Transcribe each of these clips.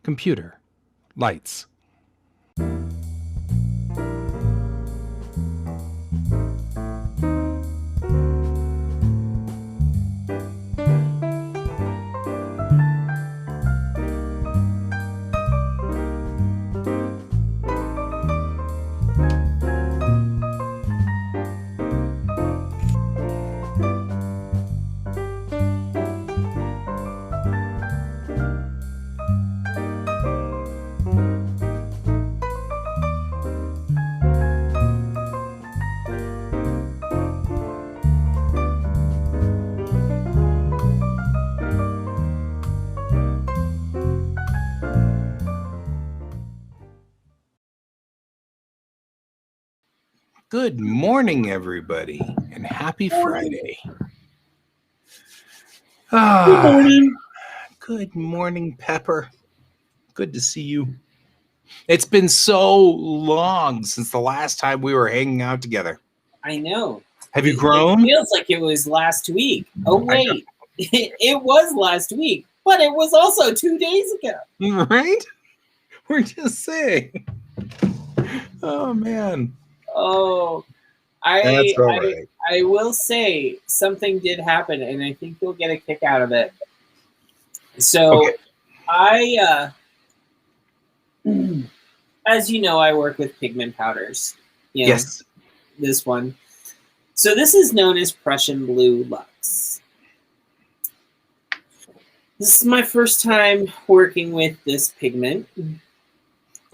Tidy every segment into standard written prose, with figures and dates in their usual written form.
Computer. Lights. Good morning, everybody, and happy Friday. Good morning. Good morning, Pepper. Good to see you. It's been so long since the last time we were hanging out together. I know. Have you grown? It feels like it was last week. Oh, wait. It was last week, but it was also 2 days ago. Right? We're just saying. Oh, man. Oh, That's all right. I will say something did happen, and I think you'll get a kick out of it. So Okay. As you know, I work with pigment powders. You know, Yes. This one. So this is known as Prussian Blue Luxe. This is my first time working with this pigment.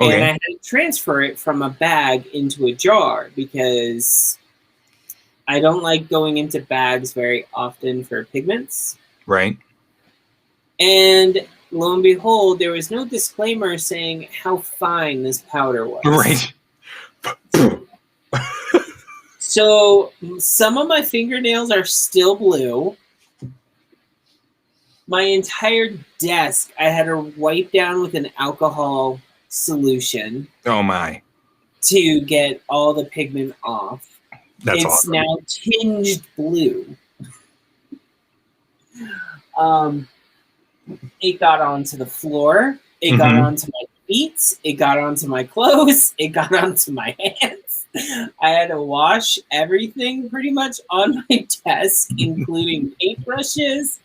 Okay. And I had to transfer it from a bag into a jar because I don't like going into bags very often for pigments. Right. And lo and behold, there was no disclaimer saying how fine this powder was. Right. So some of my fingernails are still blue. My entire desk I had to wipe down with an alcohol solution Oh, my. to get all the pigment off. That's it's awesome. now tinged blue. It got onto the floor. It got onto my feet. It got onto my clothes. It got onto my hands. I had to wash everything pretty much on my desk, including paintbrushes.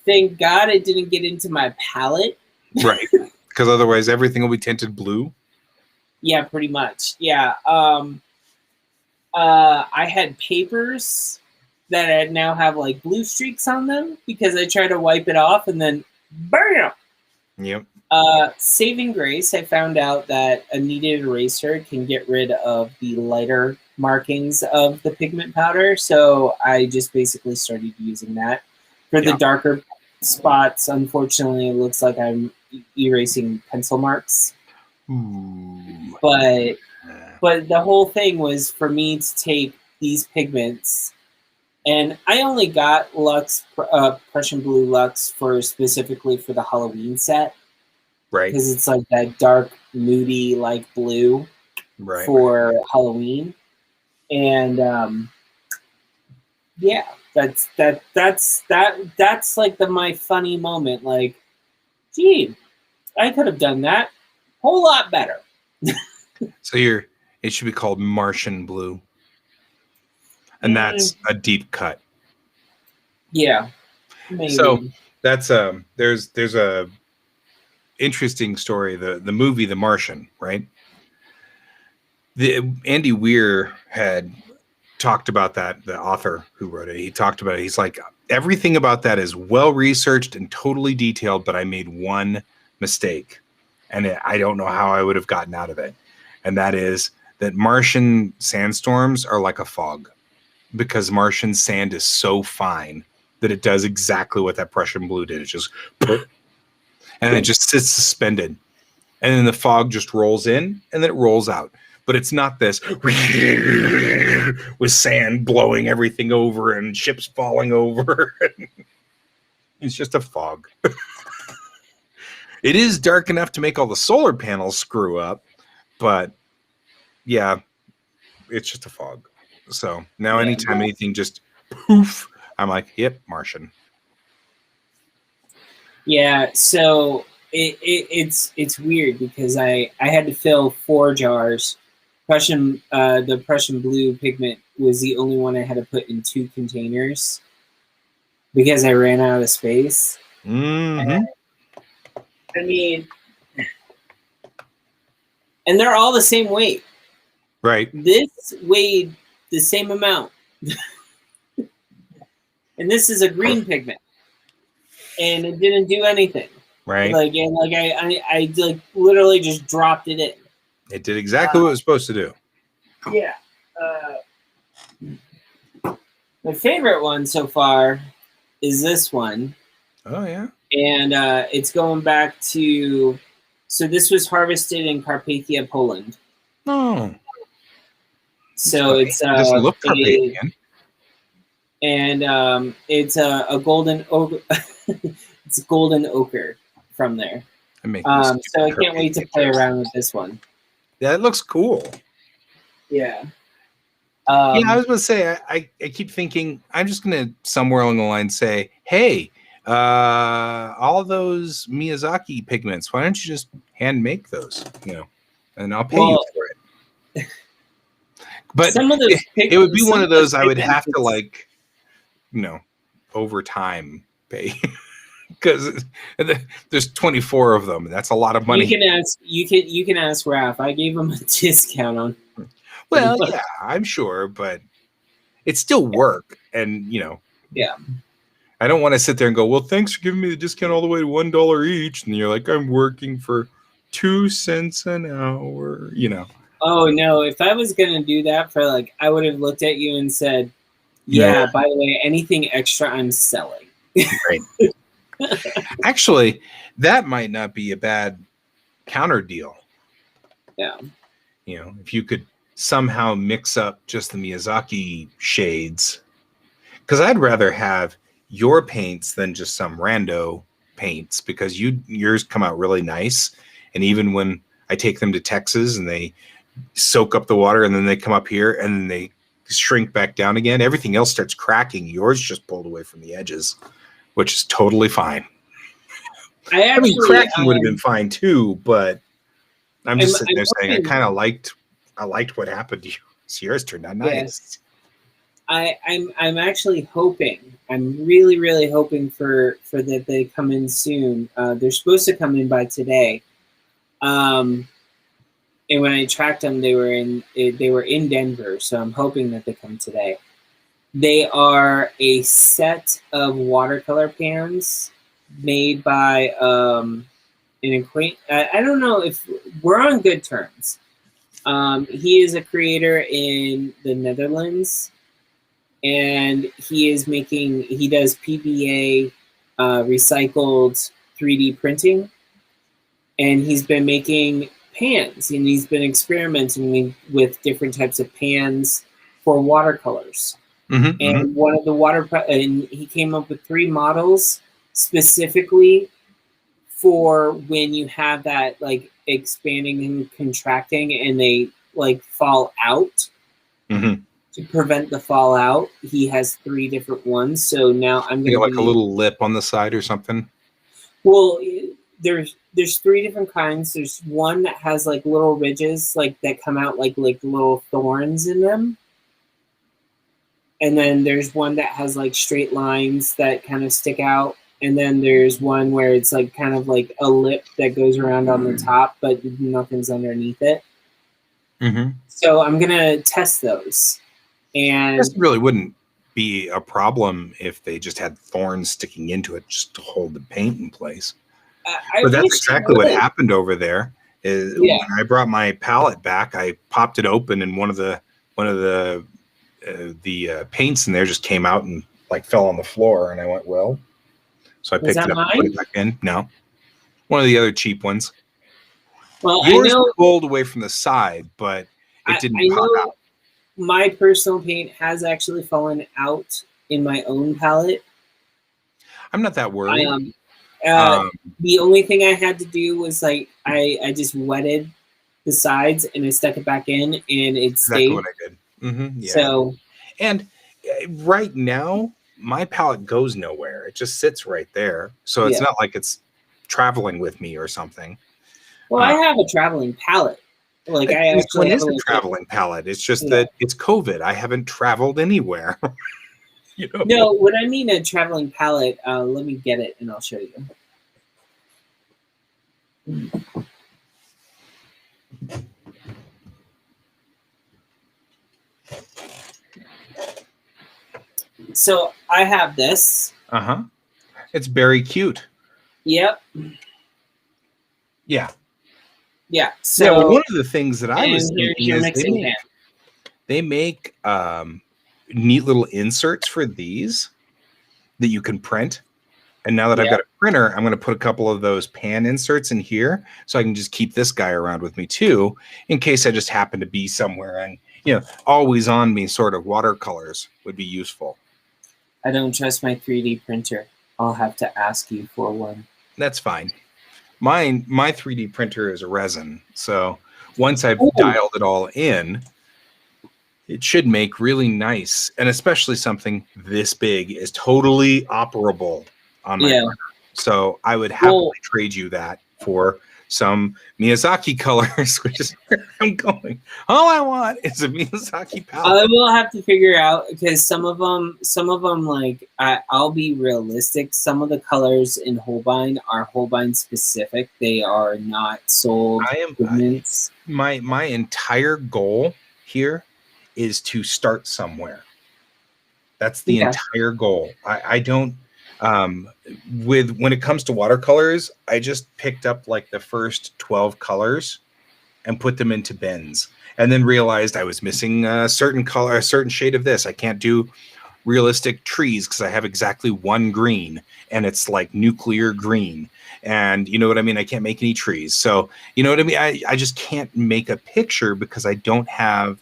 Thank God it didn't get into my palette. Right. Because otherwise everything will be tinted blue. Yeah, pretty much. Yeah. I had papers that now have like blue streaks on them because I tried to wipe it off and then bam! Yep. Saving grace, I found out that a kneaded eraser can get rid of the lighter markings of the pigment powder. So I just basically started using that. For the darker spots, unfortunately, it looks like I'm erasing pencil marks. Ooh. But the whole thing was for me to take these pigments, and I only got Luxe, Prussian Blue Luxe specifically for the Halloween set. Right. Because it's like that dark, moody, like blue for Halloween. And yeah, that's like my funny moment. Like, gee, I could have done that a whole lot better. So it should be called Martian Blue. And that's a deep cut. Yeah. Maybe. So that's there's a interesting story, the movie The Martian, right? Andy Weir had talked about that, the author who wrote it. He talked about it. He's like, everything about that is well researched and totally detailed, but I made one mistake, and I don't know how I would have gotten out of it. And that is that Martian sandstorms are like a fog, because Martian sand is so fine that it does exactly what that Prussian blue did. It just and it just sits suspended, and then the fog just rolls in and then it rolls out. But it's not this with sand blowing everything over and ships falling over. It's just a fog. It is dark enough to make all the solar panels screw up, but yeah, it's just a fog. So now anytime anything just poof, I'm like, yep, Martian. Yeah, so it's weird because I had to fill 4 jars. The Prussian blue pigment was the only one I had to put in 2 containers because I ran out of space. Mm-hmm. I mean, and they're all the same weight. Right. This weighed the same amount, and this is a green pigment, and it didn't do anything. Right. Like I like literally just dropped it in. It did exactly what it was supposed to do. Yeah. My favorite one so far is this one. Oh yeah. And it's going back to, so this was harvested in Carpathia, Poland. Oh. So it's it doesn't look Carpathian. And it's a golden ochre. It's golden ochre from there. So I can't wait to play around with this one. Yeah, it looks cool. Yeah. Yeah, I was going to say, I keep thinking, I'm just going to somewhere along the line say, hey, all those Miyazaki pigments, why don't you just hand make those, and I'll pay you for it. But some of those it would be one of those I would have to over time pay because there's 24 of them. That's a lot of money. You can ask Raph. I gave him a discount on. Well, yeah, I'm sure, but it's still work, and yeah. I don't want to sit there and go, well, thanks for giving me the discount all the way to $1 each, and you're like, I'm working for 2 cents an hour, Oh no! If I was gonna do that for I would have looked at you and said, "Yeah, by the way, anything extra, I'm selling." Right. Actually, that might not be a bad counter deal. Yeah. If you could somehow mix up just the Miyazaki shades, because I'd rather have your paints than just some rando paints, because yours come out really nice, and even when I take them to Texas and they soak up the water and then they come up here and then they shrink back down again, everything else starts cracking. Yours just pulled away from the edges, which is totally fine. I mean, cracking would have been fine too, but I'm just sitting there saying I kind of liked what happened to you. So yours turned out nice. I'm actually hoping. I'm really, really hoping for that they come in soon. They're supposed to come in by today. And when I tracked them, they were in Denver, so I'm hoping that they come today. They are a set of watercolor pans made by an acquaintance. I don't know if we're on good terms. He is a creator in the Netherlands, and he does PBA recycled 3D printing, and he's been making pans, and he's been experimenting with different types of pans for watercolors. Mm-hmm, and one of the and he came up with 3 models specifically for when you have that expanding and contracting and they fall out. Mm-hmm. To prevent the fallout, he has 3 different ones. So now I'm going to a little lip on the side or something. Well, there's 3 different kinds. There's one that has little ridges that come out like little thorns in them. And then there's one that has straight lines that kind of stick out. And then there's one where it's kind of like a lip that goes around on the top, but nothing's underneath it. Mm-hmm. So I'm going to test those. And this really wouldn't be a problem if they just had thorns sticking into it just to hold the paint in place. But that's exactly what happened over there. When I brought my palette back, I popped it open, and one of the paints in there just came out and fell on the floor, and I went, well. So I picked it up and put it back in. No, one of the other cheap ones. Well, yours pulled away from the side, but it didn't pop out. My personal paint has actually fallen out in my own palette. I'm not that worried. The only thing I had to do was I just wetted the sides and I stuck it back in, and it stayed. Exactly what I did. Mm-hmm, yeah. So, and right now my palette goes nowhere. It just sits right there. So it's not like it's traveling with me or something. Well, I have a traveling palette. Like I This one actually have is a a traveling palette. It's just Yeah. that it's COVID. I haven't traveled anywhere. You know? No, when I mean a traveling palette, let me get it and I'll show you. So I have this. Uh-huh. It's very cute. Yep. Yeah. Yeah. So Yeah, well, one of the things that I and was here's thinking your is mixing pan. they make neat little inserts for these that you can print. And now that I've Yeah. got a printer, I'm going to put a couple of those pan inserts in here so I can just keep this guy around with me too, in case I just happen to be somewhere. And, you know, always on me sort of watercolors would be useful. I don't trust my 3D printer. I'll have to ask you for one. That's fine. My 3D printer is a resin. So once I've Ooh. dialed it all in, it should make really nice. And especially something this big is totally operable on my printer. So I would happily trade you that for some Miyazaki colors, which is where I'm going. All I want is a Miyazaki palette. I will have to figure out because some of them, like I'll be realistic. Some of the colors in Holbein are Holbein specific. They are not sold pigments. My entire goal here is to start somewhere. That's the entire goal. I don't. When it comes to watercolors, I just picked up like the first 12 colors and put them into bins, and then realized I was missing a certain color, a certain shade of this. I can't do realistic trees because I have exactly one green, and it's like nuclear green. And you know what I mean? I can't make any trees. So you know what I mean? I just can't make a picture because I don't have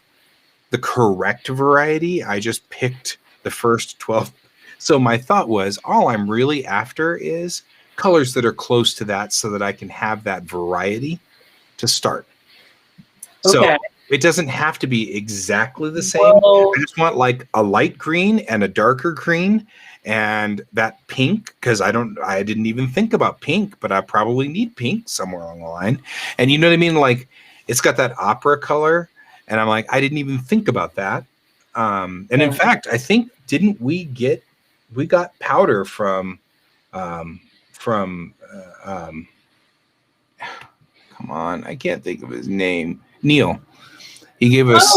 the correct variety. I just picked the first 12. So my thought was, all I'm really after is colors that are close to that so that I can have that variety to start. So it doesn't have to be exactly the same. I just want like a light green and a darker green and that pink, because I didn't even think about pink, but I probably need pink somewhere along the line. And you know what I mean? Like it's got that opera color. And I'm like, I didn't even think about that. And in fact, I think, didn't we got powder from come on, I can't think of his name. Neil. He gave us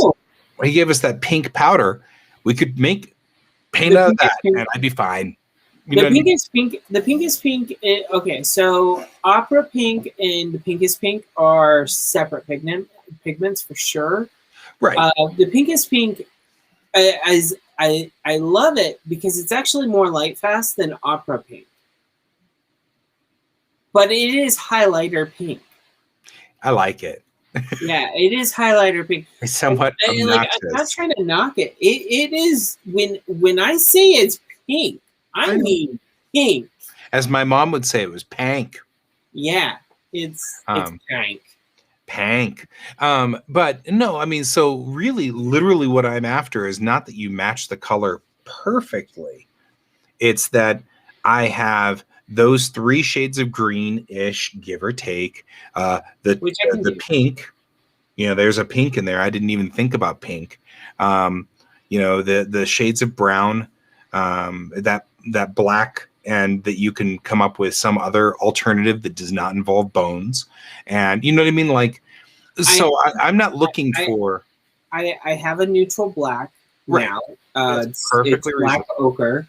that pink powder. We could paint out of that and I'd be fine. The pinkest pink. Okay, so opera pink and the pinkest pink are separate pigments for sure. Right. The pinkest pink, I love it because it's actually more light fast than opera pink, but it is highlighter pink. I like it. Yeah, it is highlighter pink. It's somewhat obnoxious. Like, I'm not trying to knock it. It is when I say it's pink, I mean pink. As my mom would say, it was pank. Yeah, it's pank. Pank. But no, I mean, so really, literally what I'm after is not that you match the color perfectly. It's that I have those 3 shades of green-ish, give or take. The pink, you know, there's a pink in there. I didn't even think about pink. You know, the shades of brown, that black, and that you can come up with some other alternative that does not involve bones. And you know what I mean? Like, so I'm not looking for. I have a neutral black now. It's black ochre.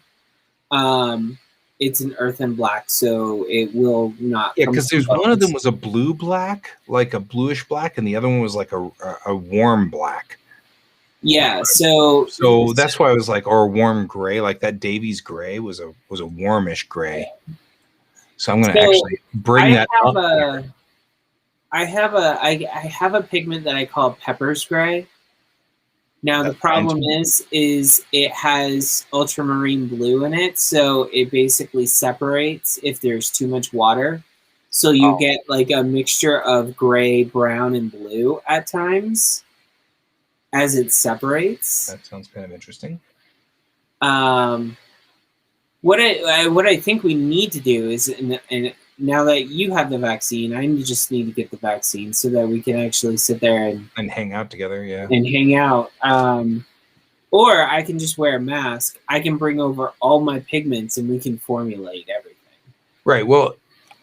It's an earthen black, so it will not. Yeah, because there's one of them was a blue black, like a bluish black, and the other one was like a warm black. Yeah, so that's why I was like, or a warm gray, like that Davies gray was a warmish gray. So I'm going to actually bring that up. I have a pigment that I call Pepper's gray. Now the problem is it has ultramarine blue in it, so it basically separates if there's too much water. So you get like a mixture of gray, brown, and blue at times as it separates. That sounds kind of interesting. What I think we need to do is, and now that you have the vaccine, I just need to get the vaccine so that we can actually sit there And hang out together. Yeah. and hang out. Or I can just wear a mask. I can bring over all my pigments and we can formulate everything. Right. Well,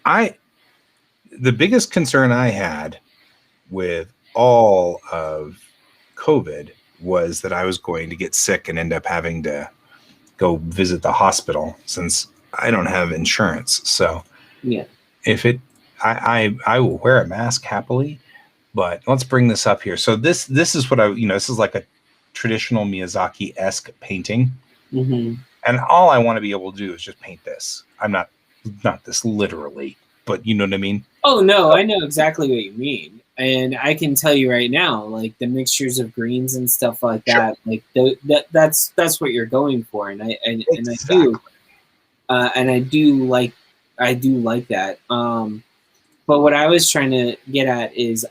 the biggest concern I had with all of COVID was that I was going to get sick and end up having to go visit the hospital since I don't have insurance. So Yeah. if I will wear a mask happily, but let's bring this up here. So this is what this is like a traditional Miyazaki-esque painting. Mm-hmm. And all I want to be able to do is just paint this. I'm not this literally, but you know what I mean? Oh no, I know exactly what you mean, and I can tell you right now, like the mixtures of greens and stuff like that, like that's what you're going for, and I do like that. But what I was trying to get at is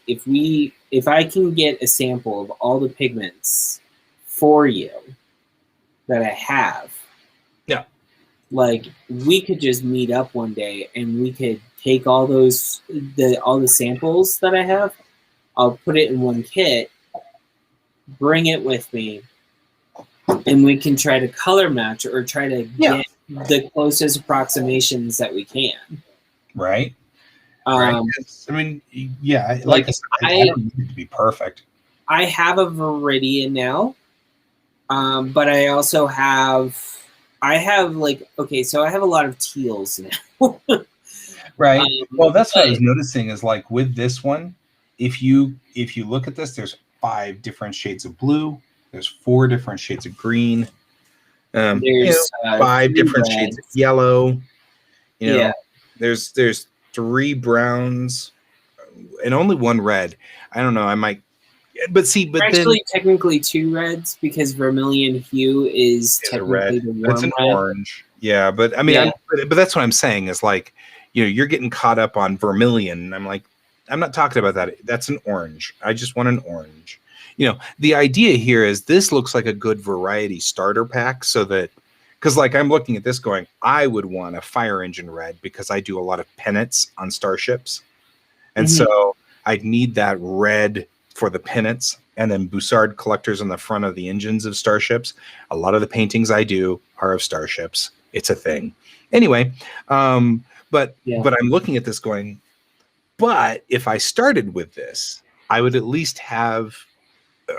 if I can get a sample of all the pigments for you that I have, Yeah. like we could just meet up one day and we could take all the samples that I have, I'll put it in one kit, bring it with me, and we can try to color match or try to get the closest approximations that we can. Right. Right. I mean, yeah, like I said, I don't need it to be perfect. I have a Viridian now, but I also have so I have a lot of teals now. Right. Well, that's what I was noticing is like with this one, if you look at this, there's 5 different shades of blue. There's 4 different shades of green. There's 5 different shades of yellow. There's 3 browns and only 1 red. I don't know. I might, but actually technically 2 reds because vermilion hue is technically the warm it's an red. orange. Yeah, but I mean, but that's what I'm saying is like, you're getting caught up on vermilion. And I'm like, I'm not talking about that. That's an orange. I just want an orange. The idea here is this looks like a good variety starter pack so that, because like I'm looking at this going, I would want a fire engine red because I do a lot of pennants on starships. And so I'd need that red for the pennants and then Bussard collectors on the front of the engines of starships. A lot of the paintings I do are of starships. It's a thing. Anyway, but I'm looking at this going, but if I started with this, I would at least have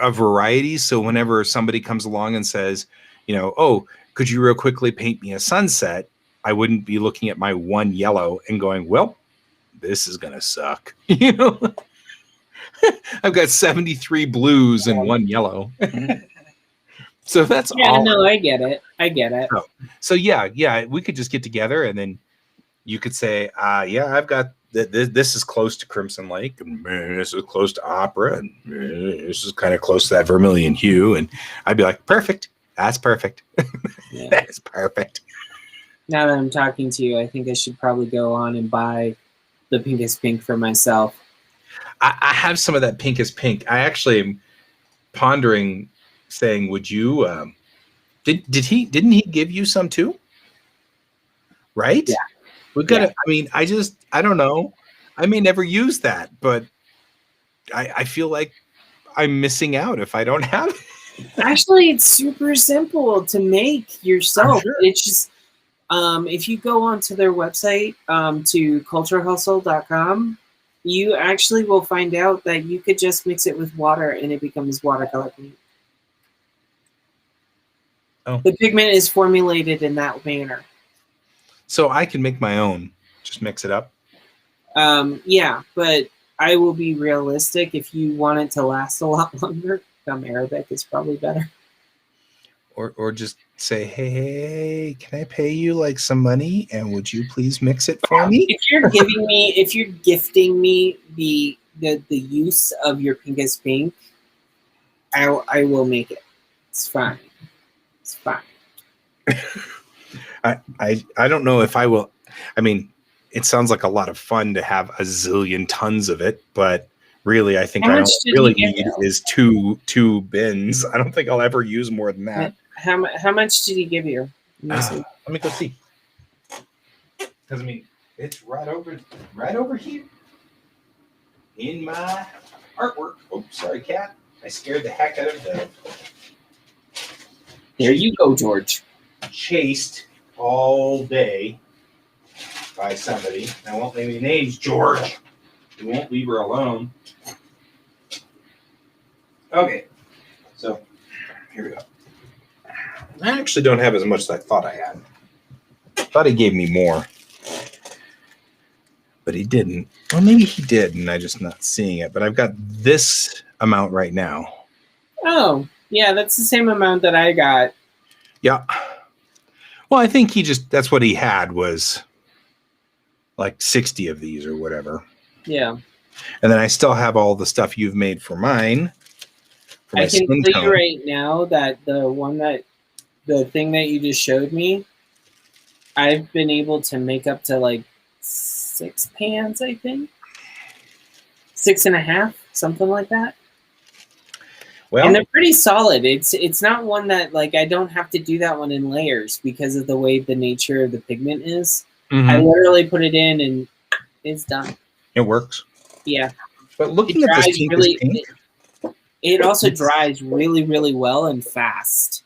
a variety. So whenever somebody comes along and says, oh, could you real quickly paint me a sunset? I wouldn't be looking at my 1 yellow and going, well, this is going to suck. I've got 73 blues and 1 yellow. So that's all. Yeah, no, I get it. So yeah, we could just get together and then you could say, I've got this is close to Crimson Lake, and this is close to Opera, and this is kind of close to that vermilion hue, and I'd be like, perfect. That's perfect. Yeah. That's perfect. Now that I'm talking to you, I think I should probably go on and buy the Pinkest Pink for myself. I have some of that Pinkest Pink. I actually am pondering saying, would you didn't he give you some too? Right? Yeah. We've got to, I mean, I don't know. I may never use that, but I feel like I'm missing out if I don't have it. Actually, it's super simple to make yourself. Sure. It's just if you go onto their website to culturehustle.com, you actually will find out that you could just mix it with water and it becomes watercolor paint. Oh. The pigment is formulated in that manner. So I can make my own. Just mix it up. Yeah, but I will be realistic. If you want it to last a lot longer, Arabic is probably better. Or just say, hey, can I pay you like some money and would you please mix it for me? If you're gifting me the use of your Pinkest Pink, I will make it. It's fine. It's fine. I don't know if I will. I mean, it sounds like a lot of fun to have a zillion tons of it, but really, I think I really need is two bins. I don't think I'll ever use more than that. How much did he give you? Let me go see. Because I mean, It's right over here in my artwork. Oh, sorry, cat. I scared the heck out of the. There you go, George. Chased all day by somebody. I won't name any names, George. We won't leave her alone. Okay, so here we go. I actually don't have as much as I thought I had. I thought he gave me more, but he didn't. Well, maybe he did, and I'm just not seeing it. But I've got this amount right now. Oh, yeah, that's the same amount that I got. Yeah. Well, I think that's what he had was like 60 of these or whatever. Yeah. And then I still have all the stuff you've made for mine. For I can tell you right now that the thing that you just showed me, I've been able to make up to like 6 pans, I think. 6.5, something like that. Well, and they're pretty solid. It's not one that like I don't have to do that one in layers because of the way the nature of the pigment is. mm-hmm. I literally put it in and it's done. It works. Yeah. But looking at this pink really, pink, it also dries really, really well and fast.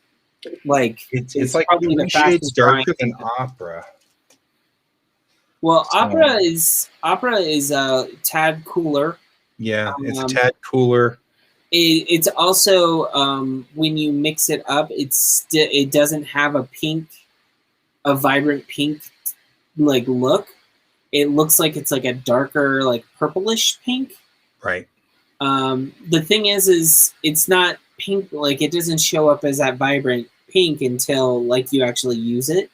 Like it's like probably the fastest darker than Opera. Well, Opera is a tad cooler. Yeah, it's a tad cooler. It's also when you mix it up, it doesn't have a vibrant pink like look. It looks like it's like a darker like purplish pink. Right. The thing is it's not pink, like it doesn't show up as that vibrant pink until like you actually use it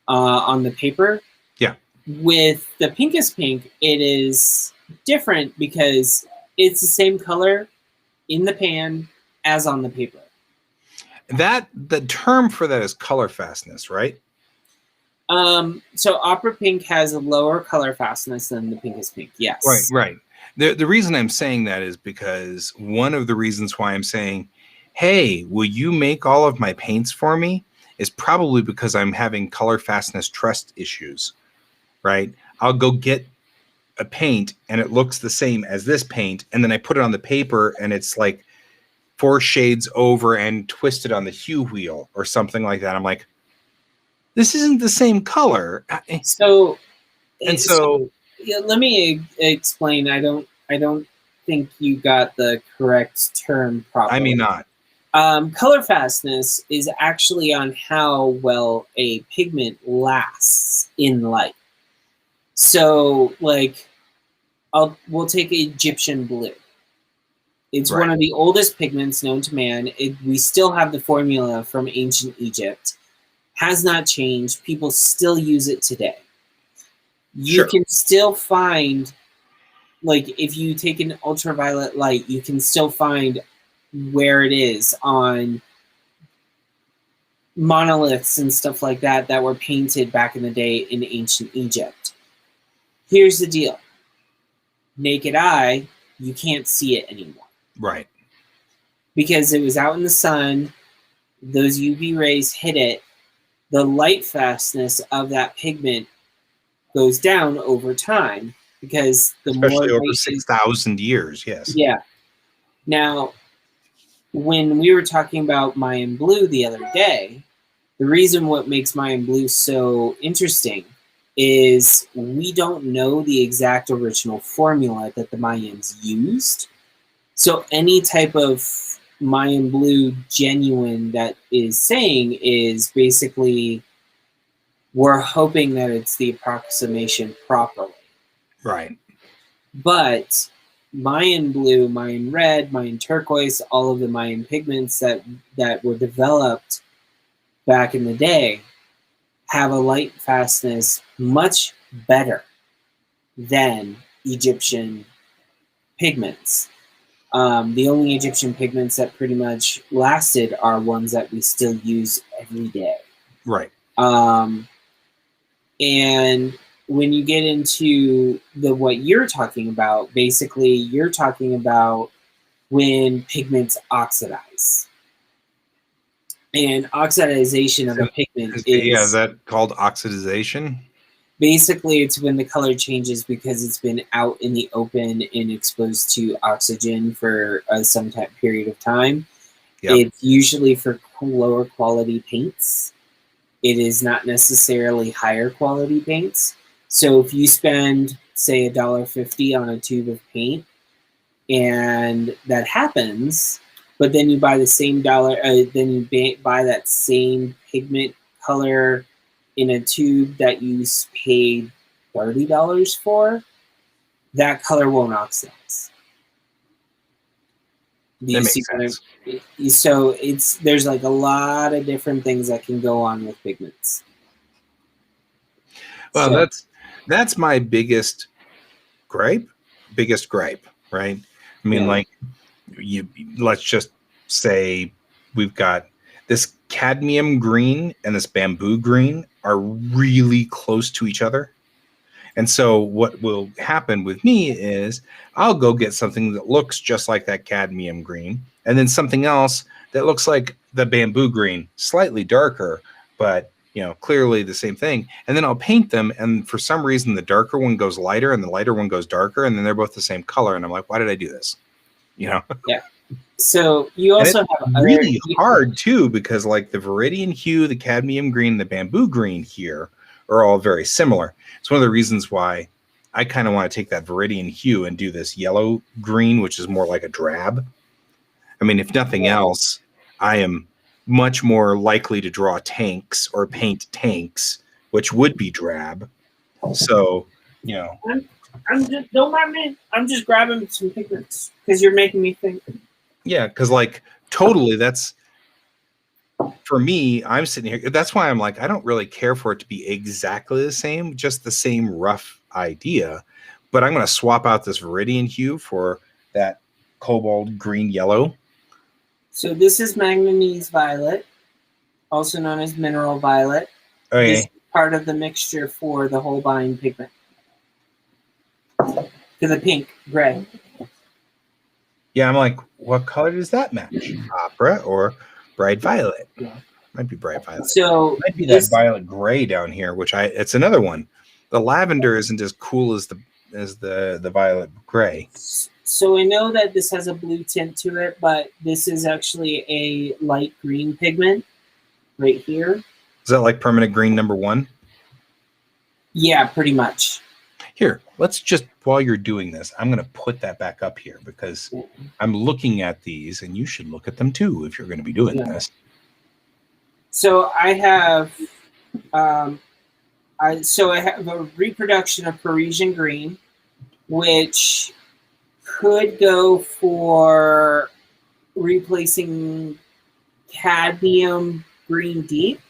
on the paper. Yeah. With the Pinkest Pink, it is different because it's the same color in the pan as on the paper. The term for that is color fastness, right? So Opera Pink has a lower color fastness than the Pinkest Pink. Yes. Right. The reason I'm saying that is because one of the reasons why I'm saying, hey, will you make all of my paints for me, is probably because I'm having color fastness trust issues, right? I'll go get a paint and it looks the same as this paint, and then I put it on the paper and it's like 4 shades over and twisted on the hue wheel or something like that. I'm like, this isn't the same color. So yeah, let me explain. I don't think you got the correct term properly. I mean, not. Color fastness is actually on how well a pigment lasts in light. So, like, we'll take Egyptian blue. It's one of the oldest pigments known to man. We still have the formula from ancient Egypt. Has not changed. People still use it today. You can still find, like, if you take an ultraviolet light, you can still find where it is on monoliths and stuff like that that were painted back in the day in ancient Egypt. Here's the deal. Naked eye, you can't see it anymore. Right. Because it was out in the sun, those UV rays hit it, the light fastness of that pigment goes down over time because especially over 6,000 years, yes. Yeah. Now, when we were talking about Mayan blue the other day, the reason what makes Mayan blue so interesting is we don't know the exact original formula that the Mayans used. So any type of Mayan blue genuine that is saying is basically we're hoping that it's the approximation properly. Right. But Mayan blue, Mayan red, Mayan turquoise, all of the Mayan pigments that were developed back in the day have a light fastness much better than Egyptian pigments. The only Egyptian pigments that pretty much lasted are ones that we still use every day. Right. And when you get into what you're talking about, basically you're talking about when pigments oxidize. And oxidization of a pigment is that called oxidization? Basically, it's when the color changes because it's been out in the open and exposed to oxygen for some period of time. Yep. It's usually for lower quality paints. It is not necessarily higher quality paints. So if you spend, say, $1.50 on a tube of paint, and that happens, but then you buy the same then you buy that same pigment color in a tube that you paid $30 for, that color won't oxidize. Do you That see makes sense. So there's like a lot of different things that can go on with pigments. Well, So, that's my biggest gripe, right? I mean, Yeah. like let's just say we've got this cadmium green and this bamboo green are really close to each other. And so what will happen with me is I'll go get something that looks just like that cadmium green, and then something else that looks like the bamboo green, slightly darker, but clearly the same thing. And then I'll paint them, and for some reason the darker one goes lighter and the lighter one goes darker, and then they're both the same color. And I'm like, why did I do this? Yeah. So you And also it's have other really hard too, because like the Viridian hue, the cadmium green, the bamboo green here are all very similar. It's one of the reasons why I kind of want to take that Viridian hue and do this yellow green, which is more like a drab. I mean, if nothing else, I am much more likely to draw tanks or paint tanks, which would be drab. So, I'm just, don't mind me. I'm just grabbing some pigments because you're making me think. yeah, because like totally that's for me, I'm sitting here. That's why I'm like, I don't really care for it to be exactly the same, just the same rough idea. But I'm going to swap out this Viridian hue for that cobalt green yellow. So this is manganese violet, also known as mineral violet. Okay. This is part of the mixture for the Holbein pigment. To the pink, gray. Yeah, I'm like, what color does that match? Opera or bright violet? Yeah. Might be bright violet. So Might be that violet gray down here, which it's another one. The lavender isn't as cool as the violet gray. So I know that this has a blue tint to it, but this is actually a light green pigment right here. Is that like permanent green number 1? Yeah, pretty much. Here, let's just, while you're doing this, I'm going to put that back up here because I'm looking at these and you should look at them too if you're going to be doing this. So I have, I have a reproduction of Parisian green, which could go for replacing cadmium green deep.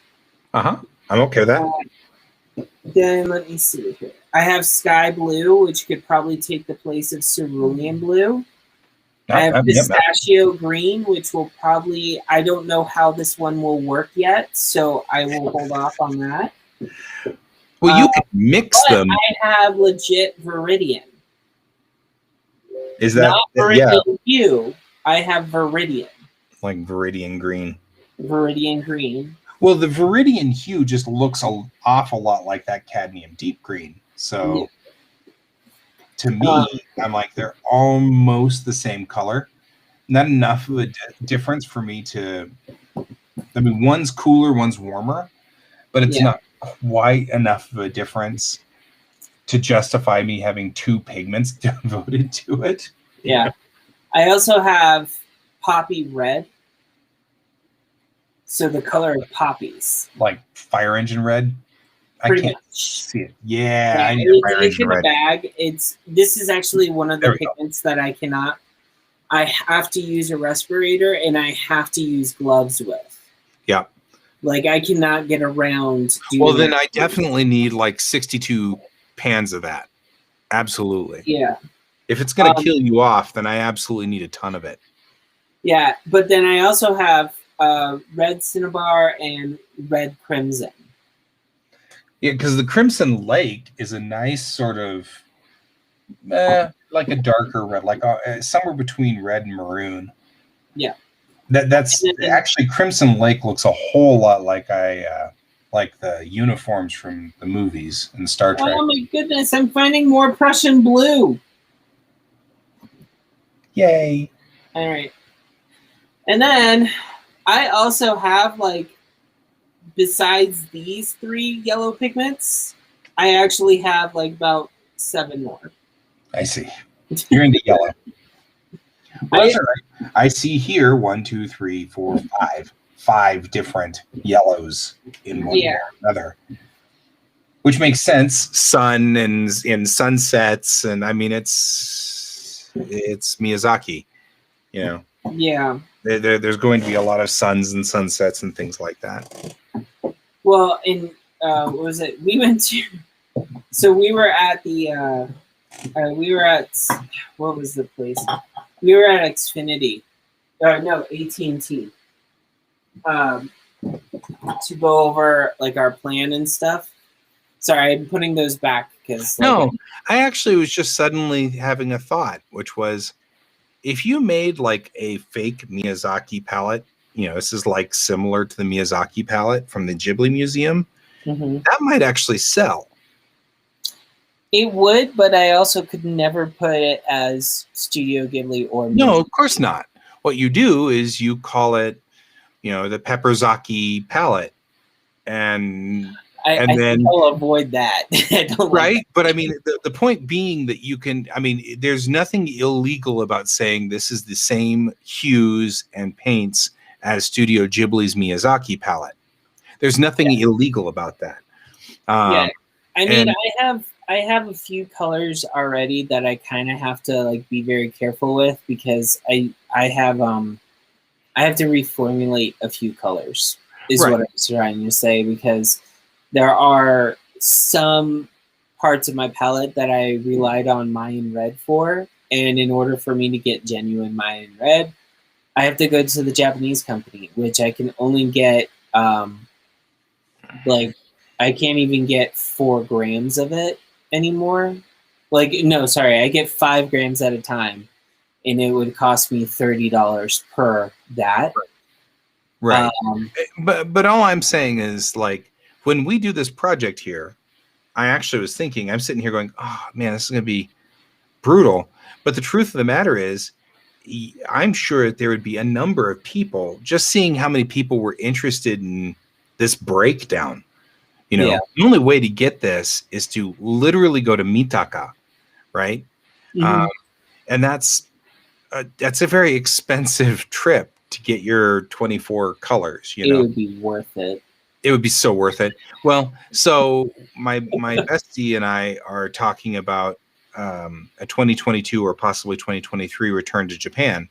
I'm okay with that. Then let me see here. I have sky blue, which could probably take the place of cerulean blue. I have pistachio green, which will probably, I don't know how this one will work yet, so I will hold off on that. Well, you can mix them. I have legit Viridian. Is that not Viridian hue? I have Viridian. Like Viridian green. Viridian green. Well, the Viridian hue just looks an awful lot like that cadmium deep green. So to me, I'm like, they're almost the same color. Not enough of a difference for me to, I mean, one's cooler, one's warmer, but it's not quite enough of a difference to justify me having 2 pigments devoted to it. Yeah. I also have poppy red. So the color of poppies. Like fire engine red? Pretty I can't much. see it. Yeah, I need it's fire engine in a red. bag. This is actually one of the pigments that I cannot. I have to use a respirator and I have to use gloves with. Yeah. Like I cannot get around. Well, then I definitely need like 62 pans of that. Absolutely. Yeah. If it's going to kill you off, then I absolutely need a ton of it. Yeah, but then I also have red cinnabar and red crimson. Yeah, because the Crimson Lake is a nice sort of like a darker red, like somewhere between red and maroon. Yeah. That's actually Crimson Lake looks a whole lot like I like the uniforms from the movies and Star Trek. Oh my goodness, I'm finding more Prussian blue. Yay. All right. And then I also have, like, besides these 3 yellow pigments, I actually have like about 7 more. I see. You're into yellow. Well, that's all right. I see here 1, 2, 3, 4, 5. 5 different yellows in one way or another. Which makes sense. Sun and in sunsets, and I mean it's Miyazaki, you know. Yeah. There's going to be a lot of suns and sunsets and things like that. Well, in what was it? We went to. So we were at the. We were at, what was the place? We were at Xfinity. No, AT&T. To go over like our plan and stuff. Sorry, I'm putting those back because. No, I actually was just suddenly having a thought, which was, if you made like a fake Miyazaki palette, you know, this is like similar to the Miyazaki palette from the Ghibli Museum, that might actually sell. It would, but I also could never put it as Studio Ghibli or Miyazaki. No, of course not. What you do is you call it, you know, the Pepperzaki palette, and I then think I'll avoid that. I don't right, like but I mean, the point being that you can. I mean, there's nothing illegal about saying this is the same hues and paints as Studio Ghibli's Miyazaki palette. There's nothing illegal about that. Yeah, I mean, I have a few colors already that I kind of have to like be very careful with because I have to reformulate a few colors is what I was trying to say, because there are some parts of my palette that I relied on Mayan Red for, and in order for me to get genuine Mayan Red, I have to go to the Japanese company, which I can only get like I can't even get 4 grams of it anymore. Like, no, sorry, I get 5 grams at a time, and it would cost me $30 per that. Right. But all I'm saying is, like, when we do this project here, I actually was thinking, I'm sitting here going, oh man, this is going to be brutal. But the truth of the matter is, I'm sure that there would be a number of people, just seeing how many people were interested in this breakdown. You know, the only way to get this is to literally go to Mitaka, right? And that's a very expensive trip to get your 24 colors. You know, it would be worth it. It would be so worth it. Well, so my bestie and I are talking about a 2022 or possibly 2023 return to Japan,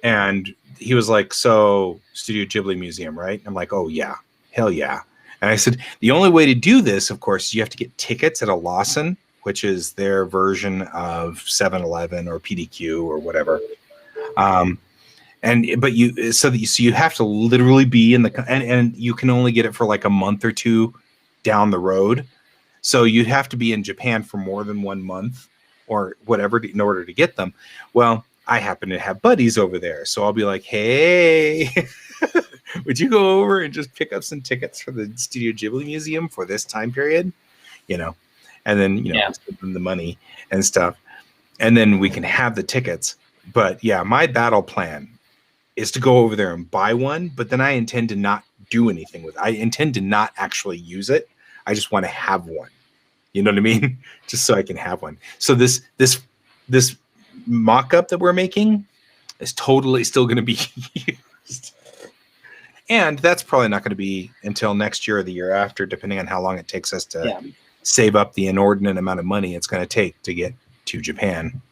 and he was like, "So, Studio Ghibli Museum, right?" I'm like, "Oh yeah, hell yeah." And I said, the only way to do this, of course, you have to get tickets at a Lawson, which is their version of 7-Eleven or PDQ or whatever. But you have to literally be in the, and you can only get it for like a month or 2 down the road. So you have to be in Japan for more than 1 month or whatever in order to get them. Well, I happen to have buddies over there, so I'll be like, hey, would you go over and just pick up some tickets for the Studio Ghibli Museum for this time period? You know, and then, you know, give them the money and stuff, and then we can have the tickets. But yeah, my battle plan is to go over there and buy one, but then I intend to not do anything with it. I intend to not actually use it. I just want to have one. You know what I mean? Just so I can have one. So this mock-up that we're making is totally still going to be used. And that's probably not going to be until next year or the year after, depending on how long it takes us to save up the inordinate amount of money it's going to take to get to Japan.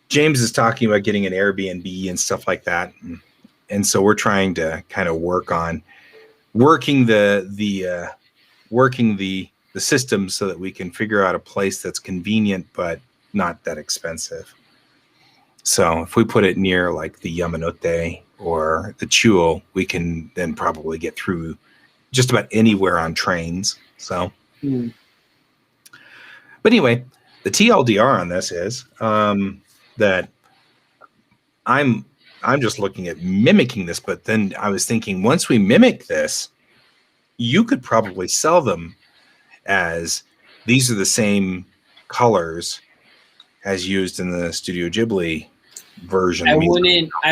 James is talking about getting an Airbnb and stuff like that. And so we're trying to kind of work on working the system so that we can figure out a place that's convenient but not that expensive. So if we put it near like the Yamanote or the Chuo, we can then probably get through just about anywhere on trains. So, but anyway, the TLDR on this is that I'm I'm just looking at mimicking this, but then I was thinking once we mimic this, you could probably sell them as these are the same colors as used in the Studio Ghibli version. I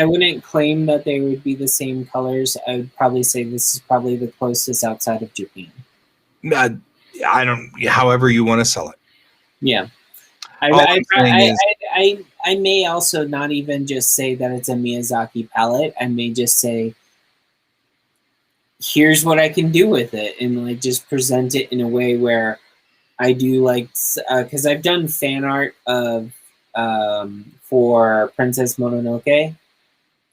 wouldn't claim that they would be the same colors. I would probably say this is probably the closest outside of Japan. I don't. However you want to sell it. Yeah. I may also not even just say that it's a Miyazaki palette. I may just say, here's what I can do with it, and like just present it in a way where I do like, because I've done fan art of for Princess Mononoke,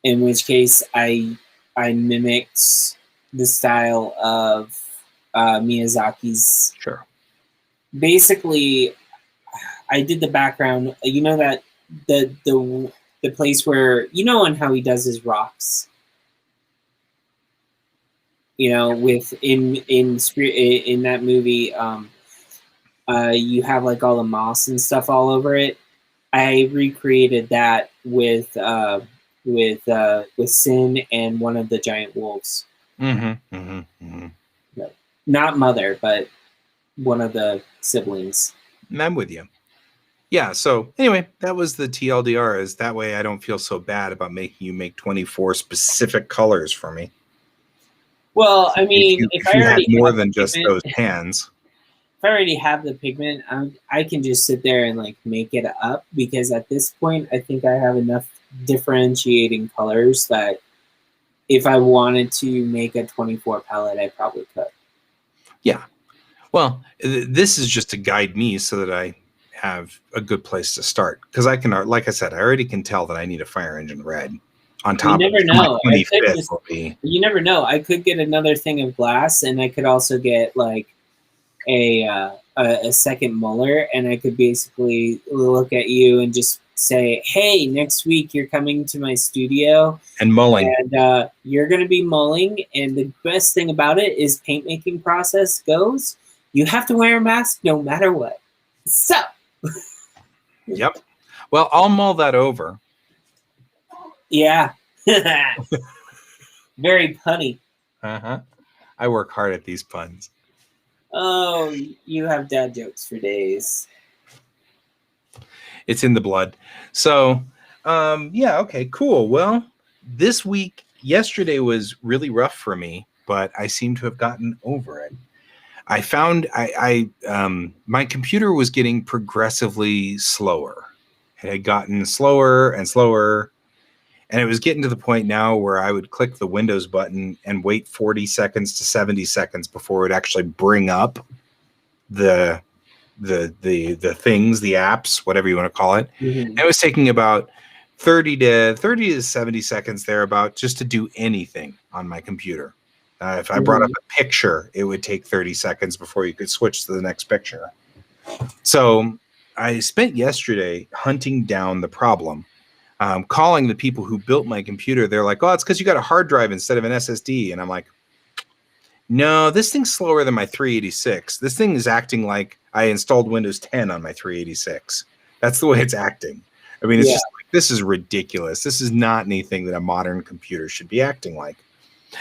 in which case I mimicked the style of Miyazaki's. Sure. Basically, I did the background. You know that the place where on how he does his rocks. With in that movie, you have like all the moss and stuff all over it. I recreated that with Sin and one of the giant wolves. Mm-hmm, mm-hmm, mm-hmm. Not Mother, but one of the siblings. I'm with you. Yeah, so anyway, that was the TLDR. Is that way I don't feel so bad about making you make 24 specific colors for me. Well, I mean, if I already had more than just those hands. If I already have the pigment, I can just sit there and like make it up, because at this point, I think I have enough differentiating colors that if I wanted to make a 24 palette, I probably could. Yeah. Well, this is just to guide me so that I have a good place to start, because I can, like I said, I already can tell that I need a Fire Engine red on top. You never know. You never know. I could get another thing of glass, and I could also get like a second Muller, and I could basically look at you and just say, "Hey, next week you're coming to my studio and mulling, and you're going to be mulling. And the best thing about it is paint making process goes. You have to wear a mask no matter what. So." Yep. Well, I'll mull that over. Yeah. Very punny. Uh-huh. I work hard at these puns. Oh, you have dad jokes for days. It's in the blood. So, yeah, okay, cool. Well, this week, yesterday was really rough for me, but I seem to have gotten over it. I found my computer was getting progressively slower. It had gotten slower and slower, and it was getting to the point now where I would click the Windows button and wait 40 seconds to 70 seconds before it would actually bring up the things, the apps, whatever you want to call it. Mm-hmm. And it was taking about 30 to 70 seconds thereabout just to do anything on my computer. If I brought up a picture, it would take 30 seconds before you could switch to the next picture. So I spent yesterday hunting down the problem, calling the people who built my computer. They're like, "Oh, it's because you got a hard drive instead of an SSD." And I'm like, "No, this thing's slower than my 386. This thing is acting like I installed Windows 10 on my 386. That's the way it's acting. I mean, it's just like, this is ridiculous. This is not anything that a modern computer should be acting like."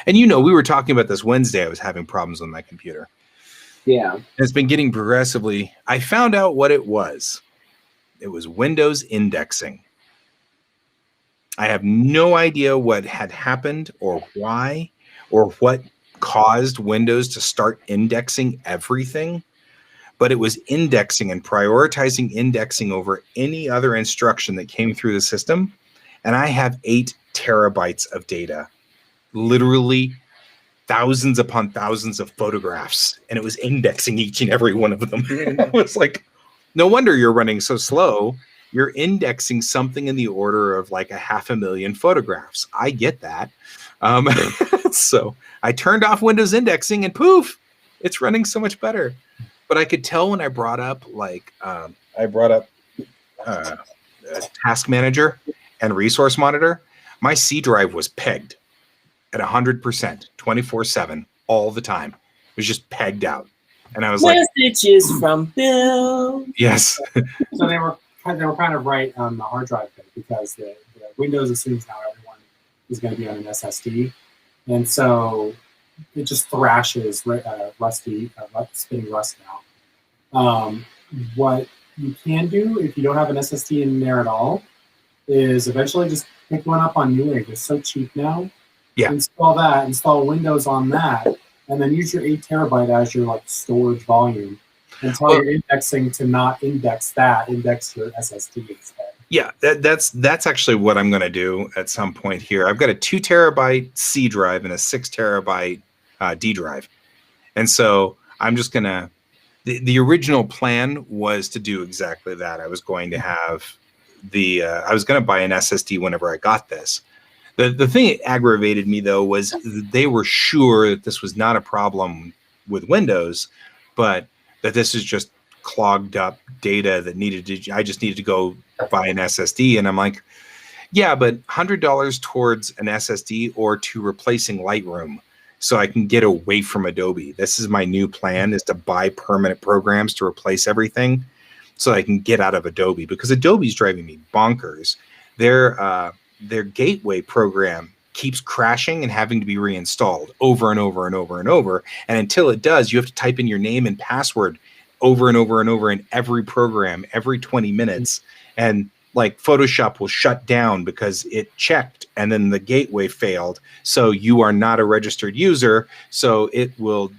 And we were talking about this Wednesday. I was having problems with my computer. Yeah. And it's been getting progressively. I found out what it was. It was Windows indexing. I have no idea what had happened or why or what caused Windows to start indexing everything. But it was indexing and prioritizing indexing over any other instruction that came through the system. And I have 8 terabytes of data. Literally thousands upon thousands of photographs, and it was indexing each and every one of them. And I was like, no wonder you're running so slow. You're indexing something in the order of like 500,000 photographs. I get that. So I turned off Windows indexing, and poof, it's running so much better. But I could tell when I brought up Task Manager and Resource Monitor, my C drive was pegged at 100%, 24/7, all the time. It was just pegged out. And I was messages from Bill. Yes. So they were kind of right on the hard drive thing, because the Windows assumes now everyone is going to be on an SSD, and so it just thrashes rusty, spinning rust out. What you can do if you don't have an SSD in there at all is eventually just pick one up on Newegg. It's so cheap now. Yeah. Install that, install Windows on that, and then use your 8 terabyte as your like storage volume. And tell your indexing to not index that, index your SSD instead. Yeah, that's actually what I'm going to do at some point here. I've got a 2 terabyte C drive and a 6 terabyte D drive. And so I'm just going to, the original plan was to do exactly that. I was going to have I was going to buy an SSD whenever I got this. The thing that aggravated me, though, was they were sure that this was not a problem with Windows, but that this is just clogged up data that I just needed to go buy an SSD. And I'm like, yeah, but $100 towards an SSD or to replacing Lightroom so I can get away from Adobe. This is my new plan, is to buy permanent programs to replace everything so I can get out of Adobe, because Adobe's driving me bonkers. Their gateway program keeps crashing and having to be reinstalled over and over and over and over. And until it does, you have to type in your name and password over and over and over in every program every 20 minutes. And like Photoshop will shut down because it checked and then the gateway failed. So you are not a registered user. So it'll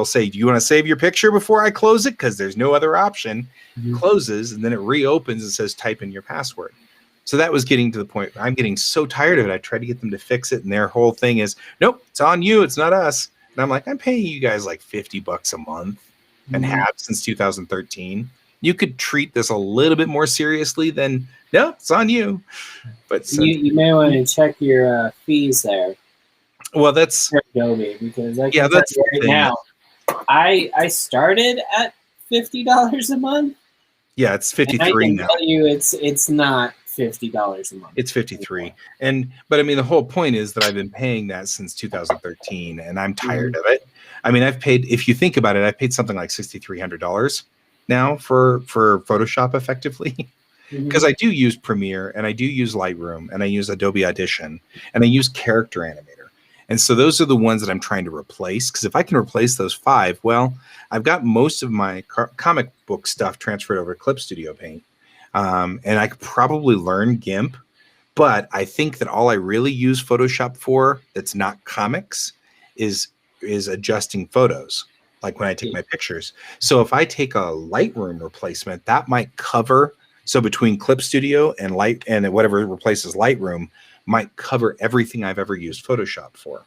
say, do you want to save your picture before I close it? Because there's no other option. Closes, and then it reopens and says, type in your password. So that was getting to the point. I'm getting so tired of it. I tried to get them to fix it, and their whole thing is, nope, it's on you. It's not us. And I'm like, I'm paying you guys like $50 a month and have since 2013. You could treat this a little bit more seriously than, no, it's on you. But you may want to check your fees there. Well, that's for Adobe, because I can yeah, that's tell you right now. I started at $50 a month. Yeah, it's 53 and I can now. tell you, it's not $50 a month. It's 53. But I mean, the whole point is that I've been paying that since 2013, and I'm tired of it. I mean, I've paid, if you think about it, I've paid something like $6,300 now for Photoshop effectively. Because I do use Premiere, and I do use Lightroom, and I use Adobe Audition, and I use Character Animator. And so those are the ones that I'm trying to replace, because if I can replace those 5, well, I've got most of my comic book stuff transferred over to Clip Studio Paint. And I could probably learn GIMP, but I think that all I really use Photoshop for that's not comics is adjusting photos, like when I take my pictures. So if I take a Lightroom replacement, that might cover. So between Clip Studio and whatever replaces Lightroom might cover everything I've ever used Photoshop for.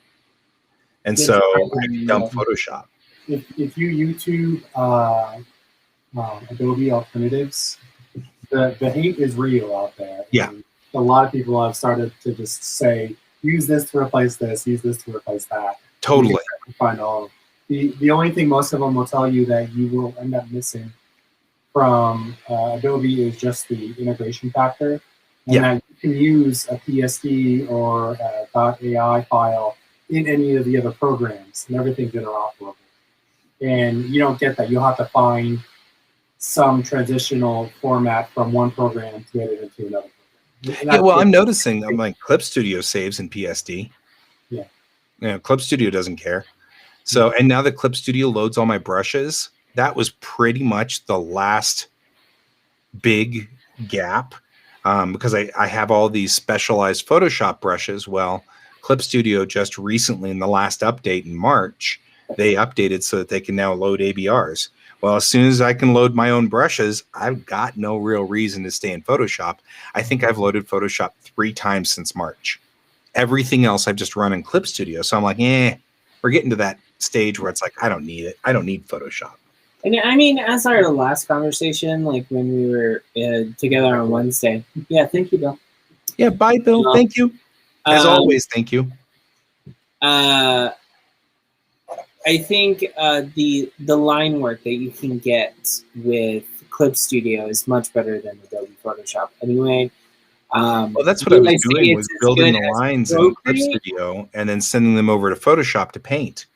And so I can dump Photoshop. If you YouTube Adobe alternatives, the hate is real out there. Yeah. And a lot of people have started to just say, use this to replace this, use this to replace that. Totally. Find all. The only thing most of them will tell you that you will end up missing from Adobe is just the integration factor. And that you can use a PSD or a .ai file in any of the other programs, and everything's interoperable. And you don't get that. You'll have to find some transitional format from one program to get it into another program. Yeah, well, I'm noticing like Clip Studio saves in PSD. Yeah. You know, Clip Studio doesn't care. So, and now that Clip Studio loads all my brushes, that was pretty much the last big gap, because I have all these specialized Photoshop brushes. Well, Clip Studio just recently, in the last update in March, they updated so that they can now load ABRs. Well, as soon as I can load my own brushes, I've got no real reason to stay in Photoshop. I think I've loaded Photoshop 3 times since March. Everything else I've just run in Clip Studio. So I'm like, we're getting to that stage where it's like, I don't need it. I don't need Photoshop. And I mean, as our last conversation, like when we were together on Wednesday. Yeah, thank you, Bill. Yeah, bye, Bill. Thank you. As always, thank you. I think the line work that you can get with Clip Studio is much better than Adobe Photoshop. Anyway, well, that's what I was doing, was building the lines in Clip Studio and then sending them over to Photoshop to paint.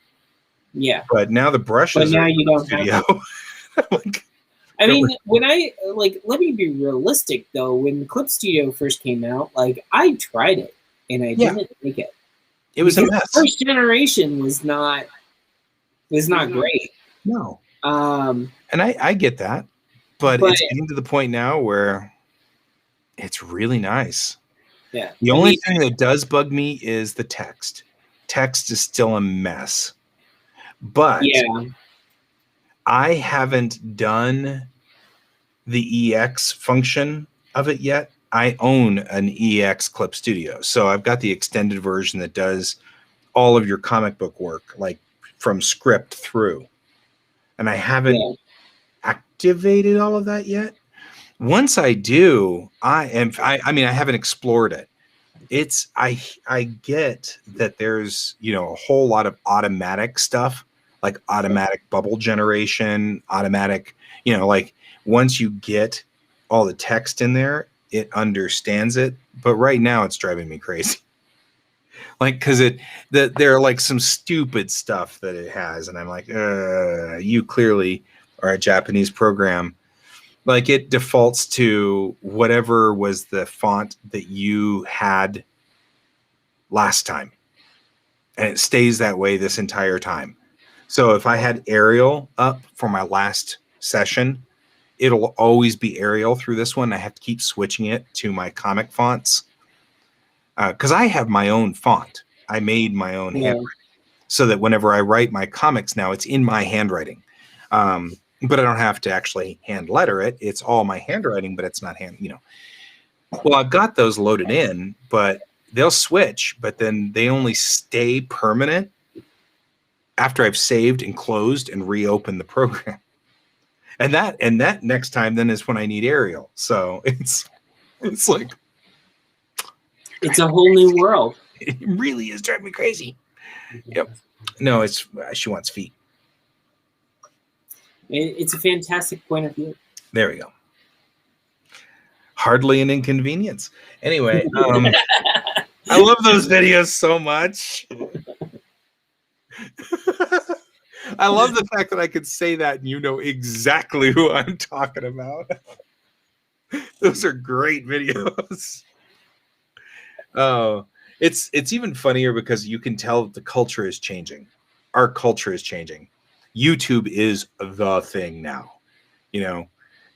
Yeah, but now the brushes. But now you don't have to. Like, I mean, when let me be realistic though. When Clip Studio first came out, like I tried it. and I Yeah. didn't like it. It was a Because mess. the first generation was not great. No. Um, And I get that, but But- it's getting to the point now where it's really nice. yeah. The I only mean, thing that does bug me is the text. Text is still a mess. But yeah. I haven't done the EX function of it yet. I own an EX Clip Studio. So I've got the extended version that does all of your comic book work, like from script through. And I haven't Yeah. activated all of that yet. Once I do, I haven't explored it. I get that there's, a whole lot of automatic stuff, like automatic bubble generation, automatic, like once you get all the text in there, it understands it. But right now it's driving me crazy. Like, because there are like some stupid stuff that it has, and I'm like, you clearly are a Japanese program. Like, it defaults to whatever was the font that you had last time, and it stays that way this entire time. So if I had Arial up for my last session, it'll always be Arial through this one. I have to keep switching it to my comic fonts because I have my own font. I made my own handwriting so that whenever I write my comics now, it's in my handwriting. But I don't have to actually hand letter it. It's all my handwriting, but it's not Well, I've got those loaded in, but they'll switch, but then they only stay permanent after I've saved and closed and reopened the program. And that next time then is when I need Arial. So it's like, It's a whole new world. it really is driving me crazy. Yep. No, she wants feet. It's a fantastic point of view. There we go. Hardly an inconvenience. Anyway, I love those videos so much. I love the fact that I could say that and you know exactly who I'm talking about. Those are great videos. Oh, it's even funnier because you can tell that the culture is changing. Our culture is changing. YouTube is the thing now,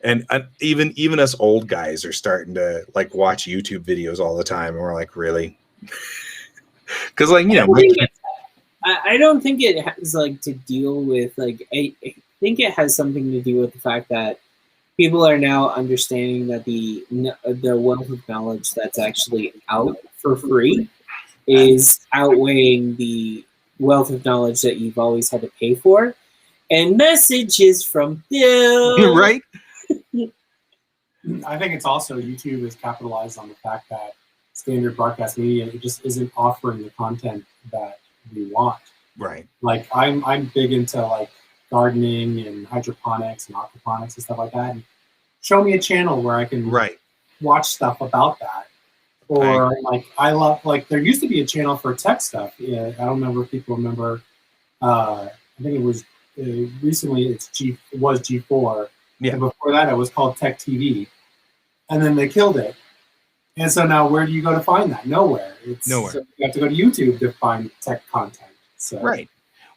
and even us old guys are starting to like watch YouTube videos all the time, and we're like, really? Because I don't think it has like to deal with like I think it has something to do with the fact that people are now understanding that the wealth of knowledge that's actually out for free is outweighing the wealth of knowledge that you've always had to pay for. And messages from Bill. right? I think it's also YouTube is capitalized on the fact that standard broadcast media, it just isn't offering the content that we want. Right. Like I'm big into like gardening and hydroponics and aquaponics and stuff like that. And show me a channel where I can watch stuff about that. Or like I love like there used to be a channel for tech stuff. Yeah, I don't remember if people remember. I think it was recently. It was G4. Yeah. And before that, it was called Tech TV, and then they killed it. And so now, where do you go to find that? Nowhere. Nowhere. So you have to go to YouTube to find tech content. So. Right.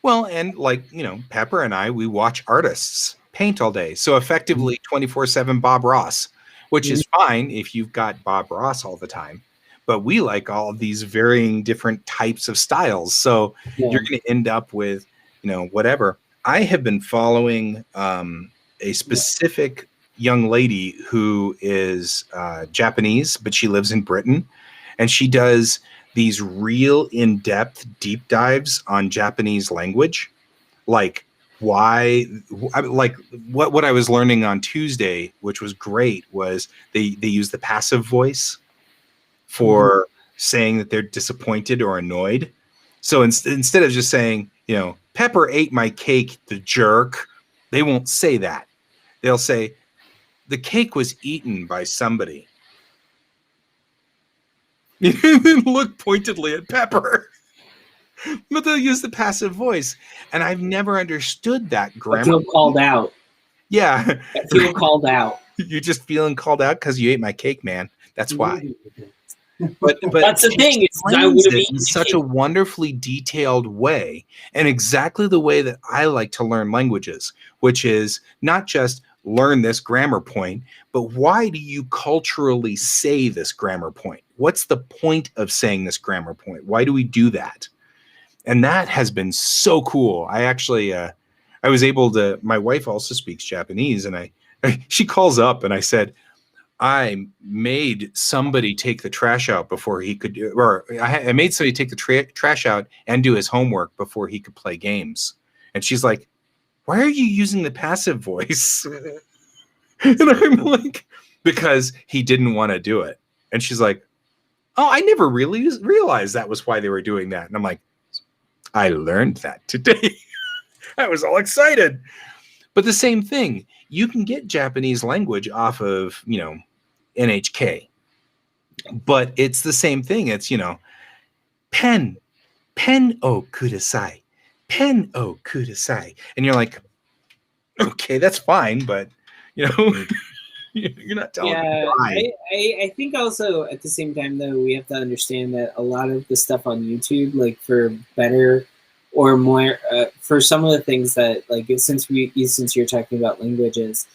Well, and like, Pepper and I, we watch artists paint all day. So effectively 24/7 Bob Ross, which is fine if you've got Bob Ross all the time. But we like all of these varying different types of styles. So you're going to end up with, whatever. I have been following a specific young lady who is Japanese, but she lives in Britain. And she does these real in-depth deep dives on Japanese language. Like what I was learning on Tuesday, which was great, was they use the passive voice for saying that they're disappointed or annoyed. So instead of just saying, Pepper ate my cake, the jerk, they won't say that. They'll say, the cake was eaten by somebody. And then look pointedly at Pepper. But they'll use the passive voice. And I've never understood that grammar. I feel called out. Yeah. I feel called out. You're just feeling called out because you ate my cake, man. That's why. but That's the she thing. Is I explains would have it eaten in the such cake. a wonderfully detailed way, and exactly the way that I like to learn languages, which is not just learn this grammar point, but why do you culturally say this grammar point? What's the point of saying this grammar point? Why do we do that? And that has been so cool. I actually I was able to, my wife also speaks Japanese, and she calls up and I said, I made somebody take the trash out before he could do, or I made somebody take the trash out and do his homework before he could play games. And she's like, why are you using the passive voice? And I'm like, because he didn't want to do it. And she's like, oh, I never really realized that was why they were doing that. And I'm like, I learned that today. I was all excited. But the same thing, you can get Japanese language off of, NHK, but it's the same thing. It's, pen o kudasai, pen o kudasai. And you're like, okay, that's fine, but, you're not telling me Yeah, why. I think also at the same time though we have to understand that a lot of the stuff on YouTube, like for better or more, for some of the things that like since you're talking about languages,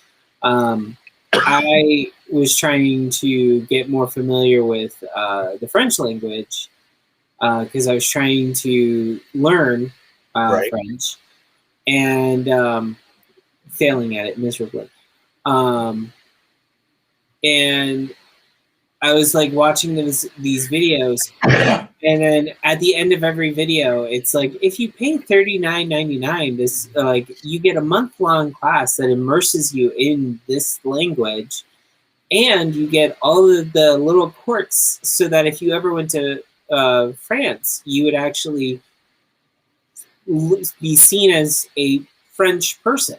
I was trying to get more familiar with the French language because I was trying to learn Right. French and failing at it miserably. And I was like watching these videos, and then at the end of every video, it's like if you pay $39.99, this like you get a month-long class that immerses you in this language, and you get all of the little quirks, so that if you ever went to France, you would actually be seen as a French person.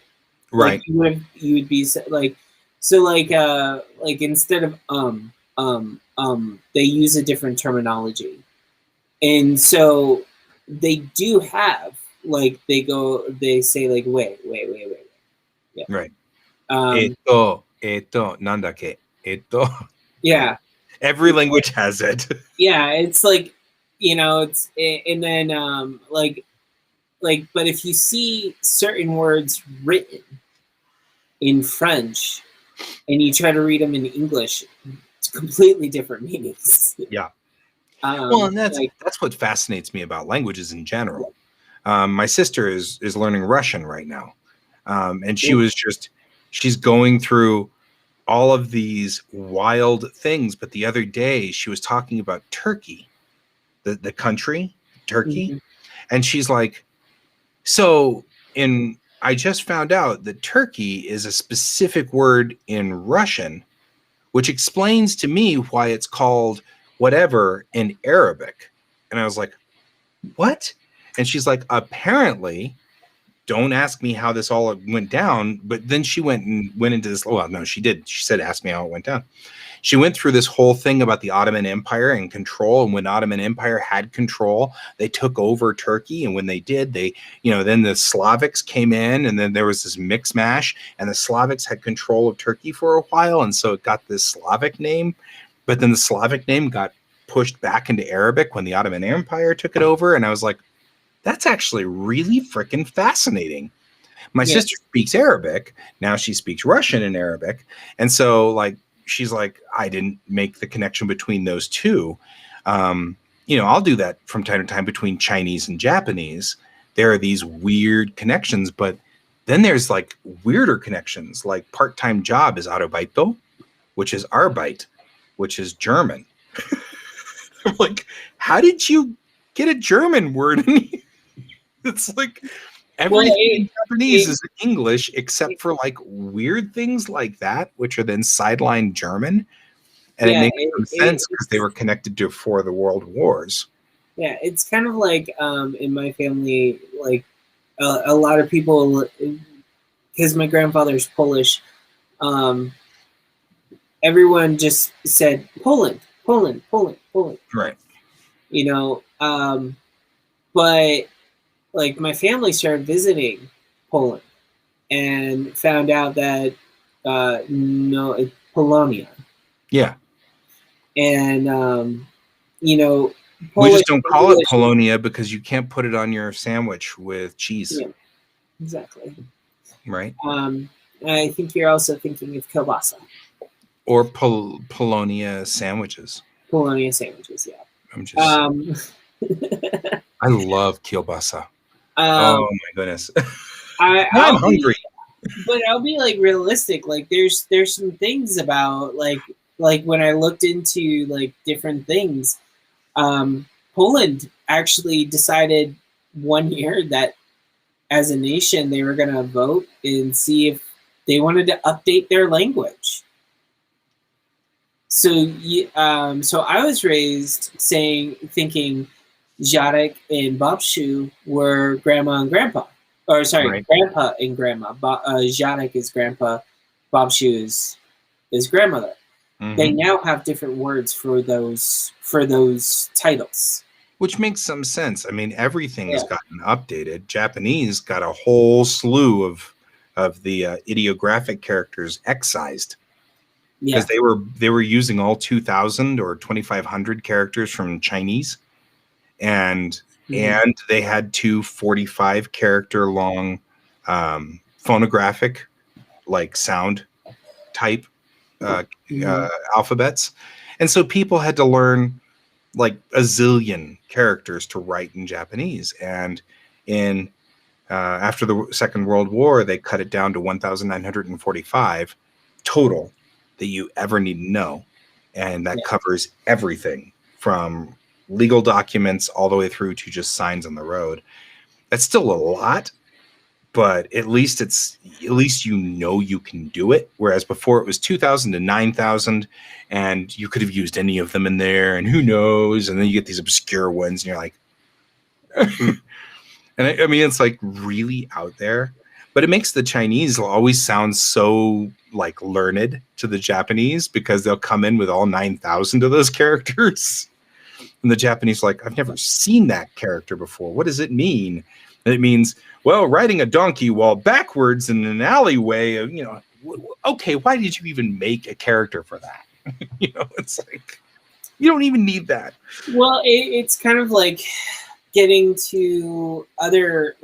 Right. Like you would be like. So like instead of they use a different terminology, and so they do have like they say like wait, yeah, Right. um, Nandake. yeah, Every language has it. yeah. It's like it's and then like but if you see certain words written in French and you try to read them in English, it's completely different meanings. Yeah. Well, and that's like, what fascinates me about languages in general. My sister is learning Russian right now, and she's going through all of these wild things. But the other day, she was talking about Turkey, the country, Turkey, and she's like, so I just found out that Turkey is a specific word in Russian, which explains to me why it's called whatever in Arabic. And I was like, what? And she's like, apparently, don't ask me how this all went down. But then she went into this. Well, no, she did. She said, ask me how it went down. She went through this whole thing about the Ottoman Empire and control. And when Ottoman Empire had control, they took over Turkey. And when they did, then the Slavics came in, and then there was this mix mash, and the Slavics had control of Turkey for a while. And so it got this Slavic name, but then the Slavic name got pushed back into Arabic when the Ottoman Empire took it over. And I was like, that's actually really freaking fascinating. My sister speaks Arabic. Now she speaks Russian and Arabic. And so like, she's like, I didn't make the connection between those two. I'll do that from time to time between Chinese and Japanese. There are these weird connections, but then there's like weirder connections, like part-time job is Arbeito, which is Arbeit, which is German. I'm like, how did you get a German word? It's like everything in Japanese is English except for like weird things like that, which are then sidelined German. And it makes no sense because they were connected to for the world wars. Yeah, it's kind of like in my family, like a lot of people, because my grandfather's Polish, everyone just said Poland. Right. But like my family started visiting Poland and found out that no, it's Polonia. Yeah. And you know, We Polish just don't call it English- Polonia because you can't put it on your sandwich with cheese, Yeah, exactly. right? I think you're also thinking of kielbasa. Or Polonia sandwiches. Polonia sandwiches, yeah. I'm just, I love kielbasa. Oh my goodness. I'm hungry. But I'll be like realistic. Like there's some things about like when I looked into like different things, Poland actually decided one year that as a nation they were going to vote and see if they wanted to update their language. So so I was raised thinking Dziadek and Babciu were grandma and grandpa. Or sorry, Right. grandpa and grandma. Dziadek is grandpa, Babciu is grandmother. Mhm. They now have different words for those titles. Which makes some sense. I mean, everything has Yeah. gotten updated. Japanese got a whole slew of the ideographic characters excised Yeah, because they were using all 2,000 or 2,500 characters from Chinese, and Mhm. they had two 45 character long phonographic like sound type Mhm. alphabets, and so people had to learn like a zillion characters to write in Japanese. And in after the Second World War, they cut it down to 1,945 total that you ever need to know, and that Yeah. covers everything from legal documents all the way through to just signs on the road. That's still a lot, but at least you know you can do it. Whereas before it was 2,000 to 9,000, and you could have used any of them in there, and who knows? And then you get these obscure ones, and you're like, and I mean, it's like really out there, but it makes the Chinese always sound so like learned to the Japanese because they'll come in with all 9,000 of those characters. And the Japanese are like, I've never seen that character before. What does it mean? And it means, well, riding a donkey while backwards in an alleyway, okay, why did you even make a character for that? It's like, you don't even need that. Well, it's kind of like getting to other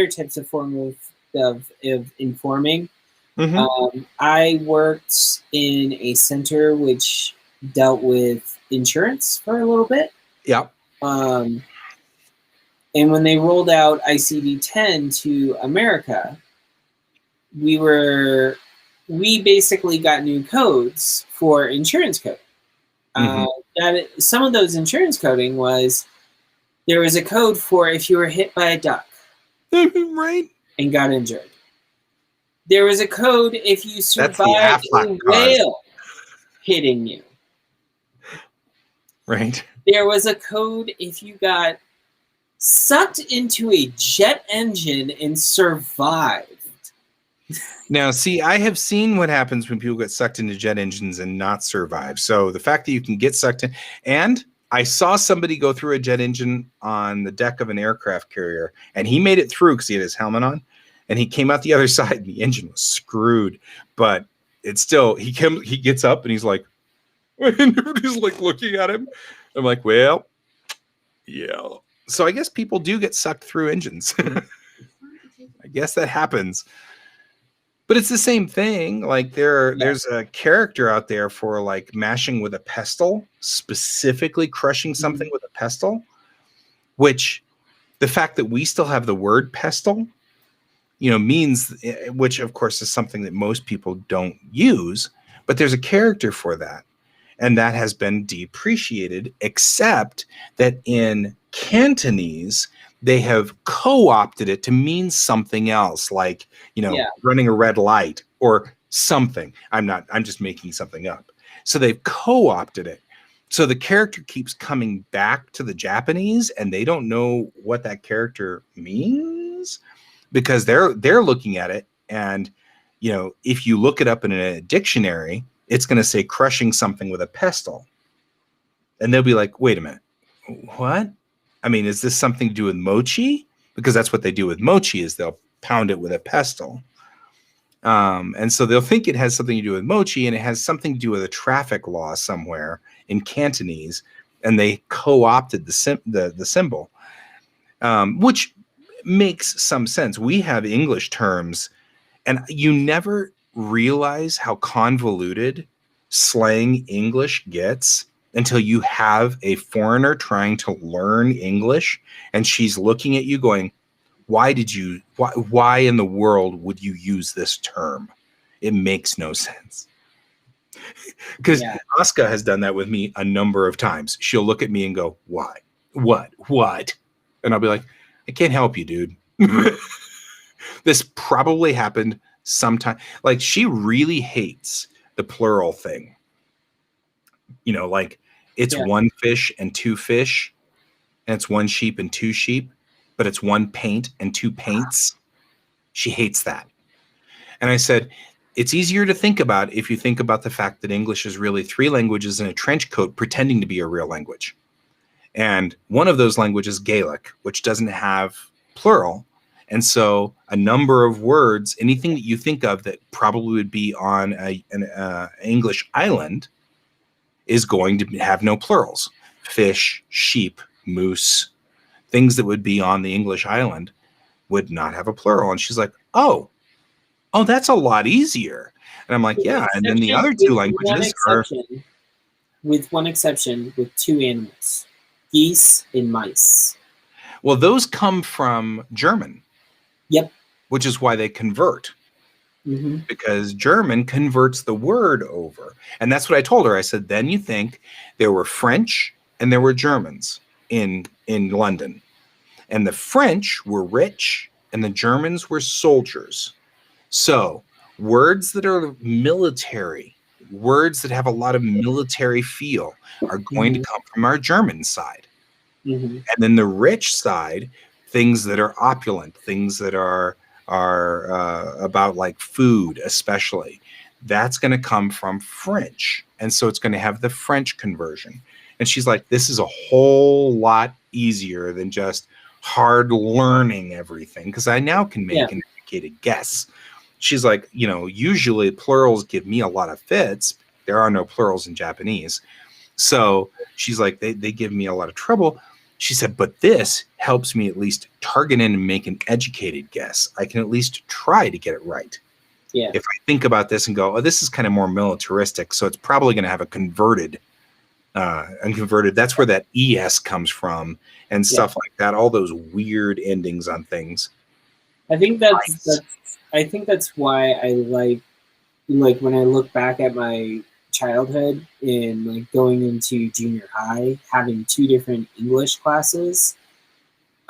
types of form of informing. Mhm. I worked in a center which dealt with insurance for a little bit. Yeah. And when they rolled out ICD-10 to America, we basically got new codes for insurance code. Some of those insurance coding was there was a code for if you were hit by a duck Right. and got injured. There was a code if you That's the survived a Aflac cause. whale hitting you. Right. There was a code if you got sucked into a jet engine and survived. Now, see, I have seen what happens when people get sucked into jet engines and not survive. So the fact that you can get sucked in, and I saw somebody go through a jet engine on the deck of an aircraft carrier, and he made it through because he had his helmet on, and he came out the other side, and the engine was screwed. But it's still, he gets up, and he's like, and everybody's like looking at him. I'm like, well, yeah. So I guess people do get sucked through engines. I guess that happens. But it's the same thing. Like there's a character out there for like mashing with a pestle, specifically crushing something with a pestle, which the fact that we still have the word pestle, means, which of course is something that most people don't use, but there's a character for that. And that has been depreciated, except that in Cantonese, they have co-opted it to mean something else, like, running a red light or something. I'm just making something up. So they've co-opted it. So the character keeps coming back to the Japanese, and they don't know what that character means because they're looking at it. And, if you look it up in a dictionary, it's going to say crushing something with a pestle. And they'll be like, wait a minute, what? I mean, is this something to do with mochi? Because that's what they do with mochi is they'll pound it with a pestle. And so they'll think it has something to do with mochi, and it has something to do with a traffic law somewhere in Cantonese. and they co-opted the symbol, which makes some sense. We have English terms, and you never realize how convoluted slang English gets until you have a foreigner trying to learn English, and she's looking at you going, why in the world would you use this term? It makes no sense. Because Asuka has done that with me a number of times. She'll look at me and go, why? What? And I'll be like, I can't help you, dude. This probably happened sometime. Like, she really hates the plural thing. You know, like, it's one fish and two fish, and it's one sheep and two sheep, but it's one paint and two paints. She hates that. And I said, it's easier to think about if you think about the fact that English is really three languages in a trench coat pretending to be a real language. And one of those languages is Gaelic, which doesn't have plural. And so a number of words, anything that you think of that probably would be on an English island, is going to have no plurals. Fish, sheep, moose, things that would be on the English island would not have a plural. And she's like, oh, that's a lot easier. And I'm like, yeah. And then the other two languages are... With one exception, with two animals, geese and mice. Well, those come from German. Yep. Which is why they convert. Mm-hmm. Because German converts the word over. And that's what I told her. I said, then you think there were French and there were Germans in London. And the French were rich and the Germans were soldiers. So words that are military, words that have a lot of military feel are going to come from our German side. Mm-hmm. And then the rich side, things that are opulent, things that are about like food, especially, that's going to come from French. And so it's going to have the French conversion. And she's like, this is a whole lot easier than just hard learning everything, because I now can make an educated guess. She's like, you know, usually plurals give me a lot of fits. There are no plurals in Japanese. So she's like, they give me a lot of trouble. She said, but this helps me at least target in and make an educated guess. I can at least try to get it right. Yeah. If I think about this and go, oh, this is kind of more militaristic, so it's probably going to have a converted, unconverted. That's where that ES comes from and stuff like that. All those weird endings on things. I think that's why I like when I look back at my childhood and like going into junior high, having two different English classes.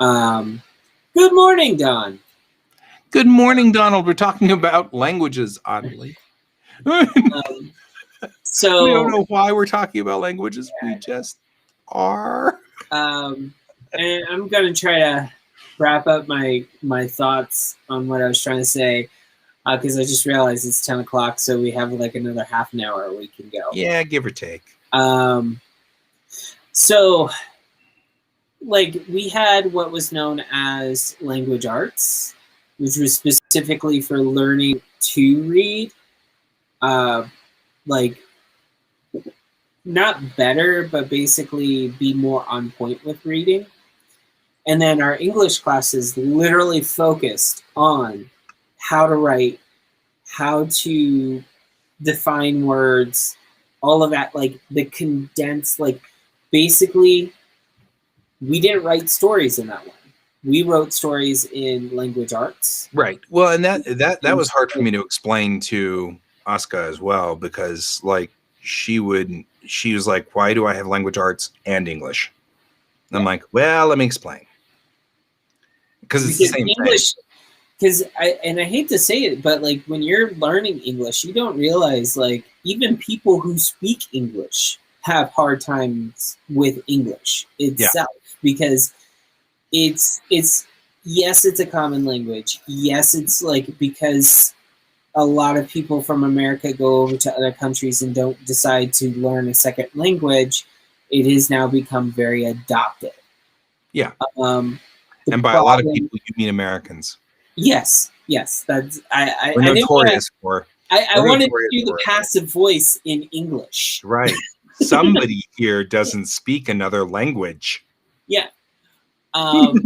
Good morning, Don. Good morning, Donald. We're talking about languages, oddly. So we don't know why we're talking about languages. We just are. And I'm gonna try to wrap up my thoughts on what I was trying to say. Because I just realized it's 10 o'clock, so we have like another half an hour we can go. Yeah, give or take. So, like, we had what was known as language arts, which was specifically for learning to read. Like, not better, but basically be more on point with reading. And then our English classes literally focused on how to write, how to define words, all of that, like the condensed, like basically we didn't write stories in that one. We wrote stories in language arts. Right. Well, and that was hard for me to explain to Asuka as well, because like she was like, why do I have language arts and English? And I'm like, well, let me explain. Because it's the same English, thing. Because I hate to say it, but like when you're learning English, you don't realize like even people who speak English have hard times with English itself because it's yes, it's a common language. Yes, it's like because a lot of people from America go over to other countries and don't decide to learn a second language. It has now become very adopted. Yeah. And by a lot of people, you mean Americans. Yes. That's we're notorious for. I wanted to do the passive voice in English. Right. Somebody here doesn't speak another language. Yeah. Donald,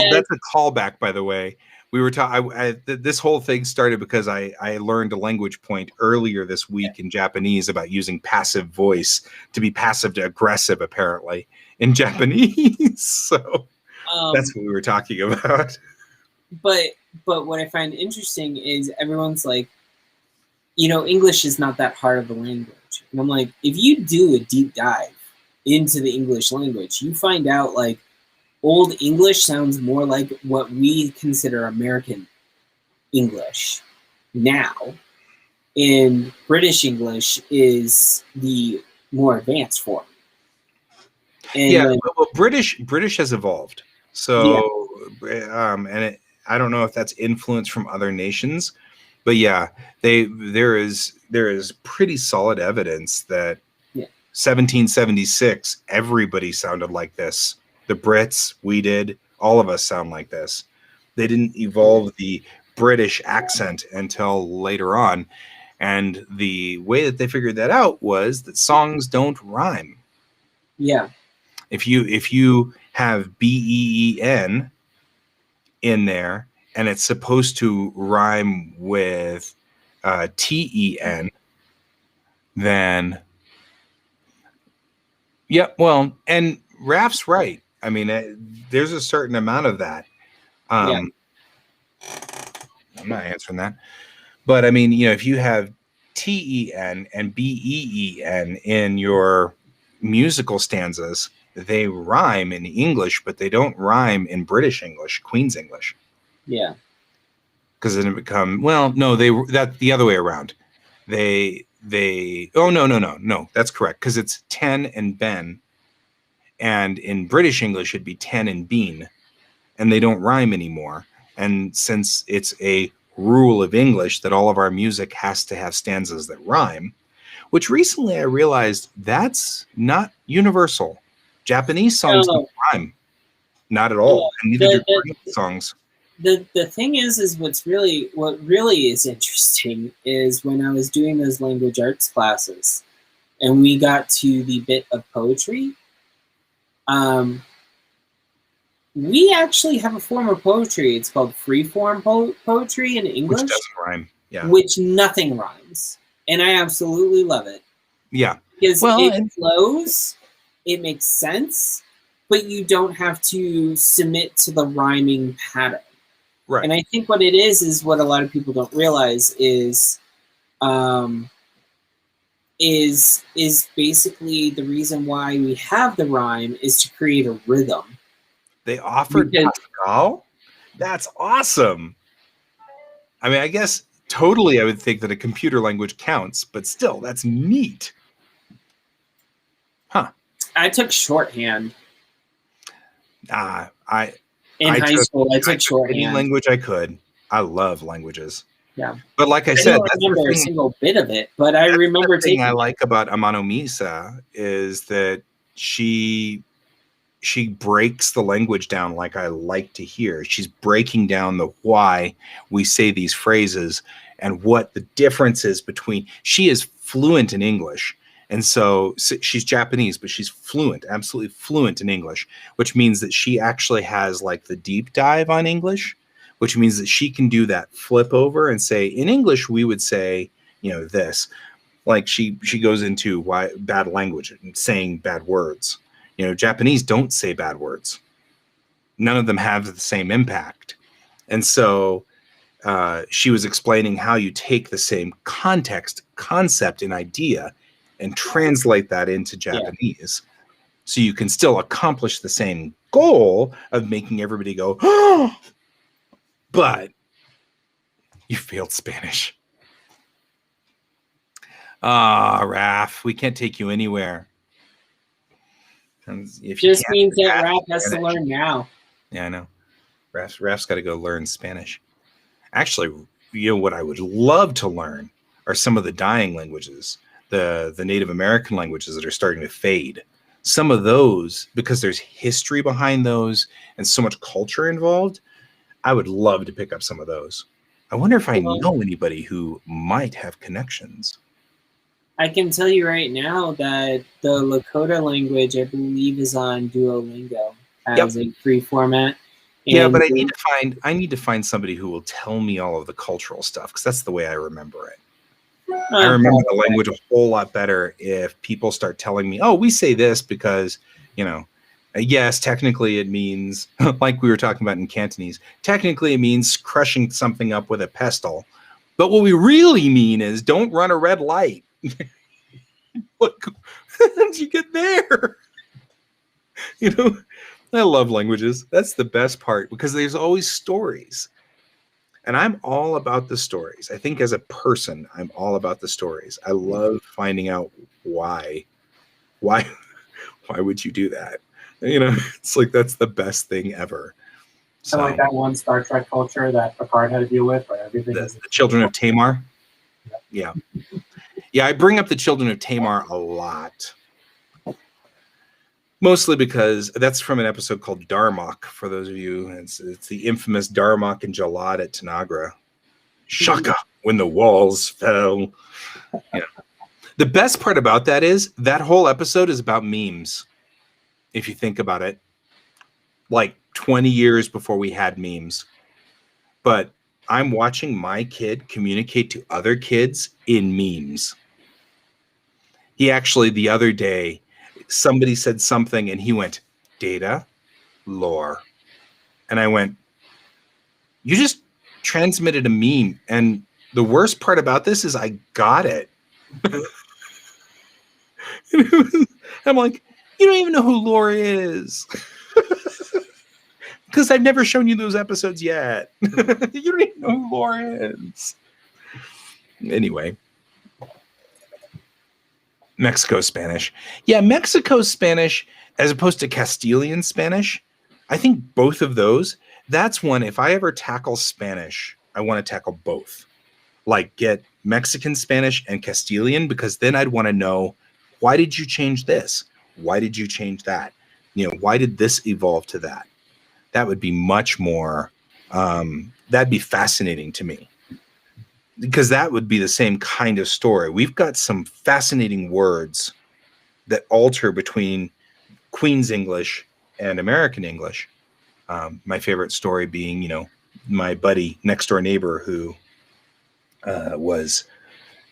And- that's a callback, by the way. We were talking. This whole thing started because I learned a language point earlier this week in Japanese about using passive voice to be passive to aggressive, apparently in Japanese. So that's what we were talking about. But what I find interesting is everyone's like, English is not that hard of a language, and I'm like, if you do a deep dive into the English language, you find out like Old English sounds more like what we consider American English now, and British English is the more advanced form. And yeah, well, British has evolved. So, and I don't know if that's influence from other nations, but yeah, there is pretty solid evidence that 1776 everybody sounded like this. The Brits, we did, all of us sound like this. They didn't evolve the British accent until later on. And the way that they figured that out was that songs don't rhyme. Yeah. If you have BEEN in there and it's supposed to rhyme with TEN, then yeah, well, and Raf's right. I mean, there's a certain amount of that. I'm not answering that. But I mean, if you have TEN and BEEN in your musical stanzas, they rhyme in English, but they don't rhyme in British English, Queen's English. Yeah. Because then it become, that's the other way around. No, that's correct. Because it's ten and ben. And in British English, it'd be ten and bean. And they don't rhyme anymore. And since it's a rule of English that all of our music has to have stanzas that rhyme, which recently I realized that's not universal. Japanese songs don't rhyme. Not at all. And neither do Korean songs. The thing is what really is interesting is when I was doing those language arts classes and we got to the bit of poetry, we actually have a form of poetry. It's called free-form poetry in English. Which doesn't rhyme. Yeah. Which nothing rhymes. And I absolutely love it. Yeah. Because it flows, it makes sense, but you don't have to submit to the rhyming pattern. Right. And I think what it is what a lot of people don't realize is basically the reason why we have the rhyme is to create a rhythm. They offered Pascal? That's awesome. I mean, I guess totally I would think that a computer language counts, but still, that's neat. Huh. I took shorthand. In high school, I took shorthand. Any language I could. I love languages. Yeah. But like I said, don't remember a single bit of it, but I remember the thing I like about Amano Misa is that she breaks the language down like I like to hear. She's breaking down the why we say these phrases and what the difference is between. She is fluent in English. And so she's Japanese, but she's fluent, absolutely fluent in English, which means that she actually has like the deep dive on English, which means that she can do that flip over and say, in English, we would say, this. Like she goes into why bad language and saying bad words. Japanese don't say bad words. None of them have the same impact. And so she was explaining how you take the same context, concept, and idea and translate that into Japanese. So you can still accomplish the same goal of making everybody go, oh, but you failed Spanish. Raf, we can't take you anywhere. If just means that Raf has to learn now. Yeah, I know. Raf's got to go learn Spanish. Actually, what I would love to learn are some of the dying languages, the Native American languages that are starting to fade. Some of those, because there's history behind those and so much culture involved, I would love to pick up some of those. I wonder if I Well, know anybody who might have connections. I can tell you right now that the Lakota language, I believe, is on Duolingo as a free format. Yeah, And but I need to find somebody who will tell me all of the cultural stuff, because that's the way I remember it. I remember the language a whole lot better if people start telling me, "Oh, we say this because, you know, yes, technically it means," like we were talking about in Cantonese, technically it means crushing something up with a pestle, but what we really mean is don't run a red light. Look, how did you get there? You know, I love languages. That's the best part, because there's always stories. And I'm all about the stories. I think as a person, I'm all about the stories. I love finding out why why would you do that? You know, it's like that's the best thing ever. So Kind of like that one Star Trek culture that Picard had to deal with, where everything the is Children of Tamar. Yeah. Yeah, I bring up the Children of Tamar a lot. Mostly because that's from an episode called Darmok, for those of you. It's the infamous Darmok and Jalad at Tanagra. Shaka, when the walls fell. Yeah. The best part about that is that whole episode is about memes. If you think about it, like 20 years before we had memes. But I'm watching my kid communicate to other kids in memes. He actually, the other day, somebody said something and he went, "Data, lore." And I went, "You just transmitted a meme. And the worst part about this is I got it." I'm like, "You don't even know who Lore is." Because I've never shown you those episodes yet. You don't even know who Lore is. Anyway. Mexico Spanish. Yeah, Mexico Spanish, as opposed to Castilian Spanish, I think both of those, that's one, if I ever tackle Spanish, I want to tackle both. Like get Mexican Spanish and Castilian, because then I'd want to know, why did you change this? Why did you change that? You know, why did this evolve to that? That would be much more, that'd be fascinating to me. Because that would be the same kind of story. We've got some fascinating words that alter between Queen's English and American English. My favorite story being, you know, my buddy next door neighbor who was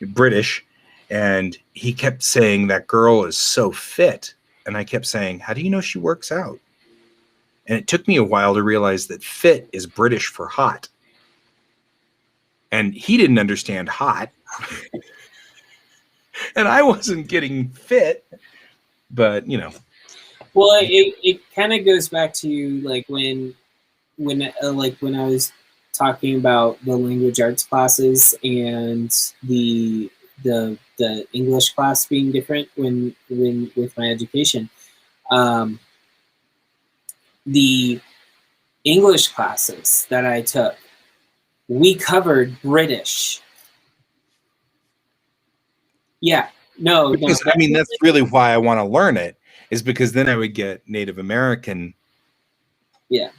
British, and he kept saying that girl is so fit. And I kept saying, how do you know she works out? And it took me a while to realize that fit is British for hot. And he didn't understand hot. And I wasn't getting fit, but you know. Well, it kind of goes back to like when I was talking about the language arts classes and the English class being different when with my education. The English classes that I took, we covered British. Yeah, no, because, I mean, that's really why I want to learn it, is because then I would get Native American. Yeah.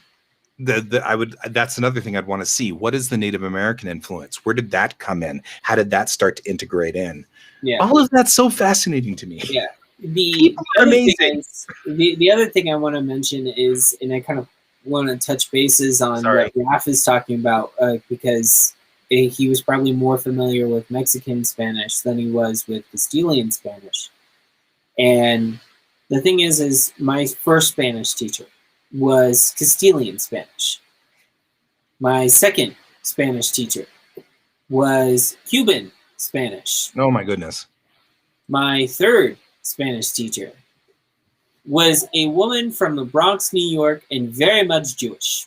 That's another thing I'd want to see. What is the Native American influence? Where did that come in? How did that start to integrate in? Yeah. All of that's so fascinating to me. Yeah. The other thing I want to mention is, and I kind of want to touch bases on what Raf is talking about, because he was probably more familiar with Mexican Spanish than he was with Castilian Spanish. And the thing is my first Spanish teacher was Castilian Spanish. My second Spanish teacher was Cuban Spanish. Oh my goodness. My third Spanish teacher was a woman from the Bronx, New York, and very much Jewish.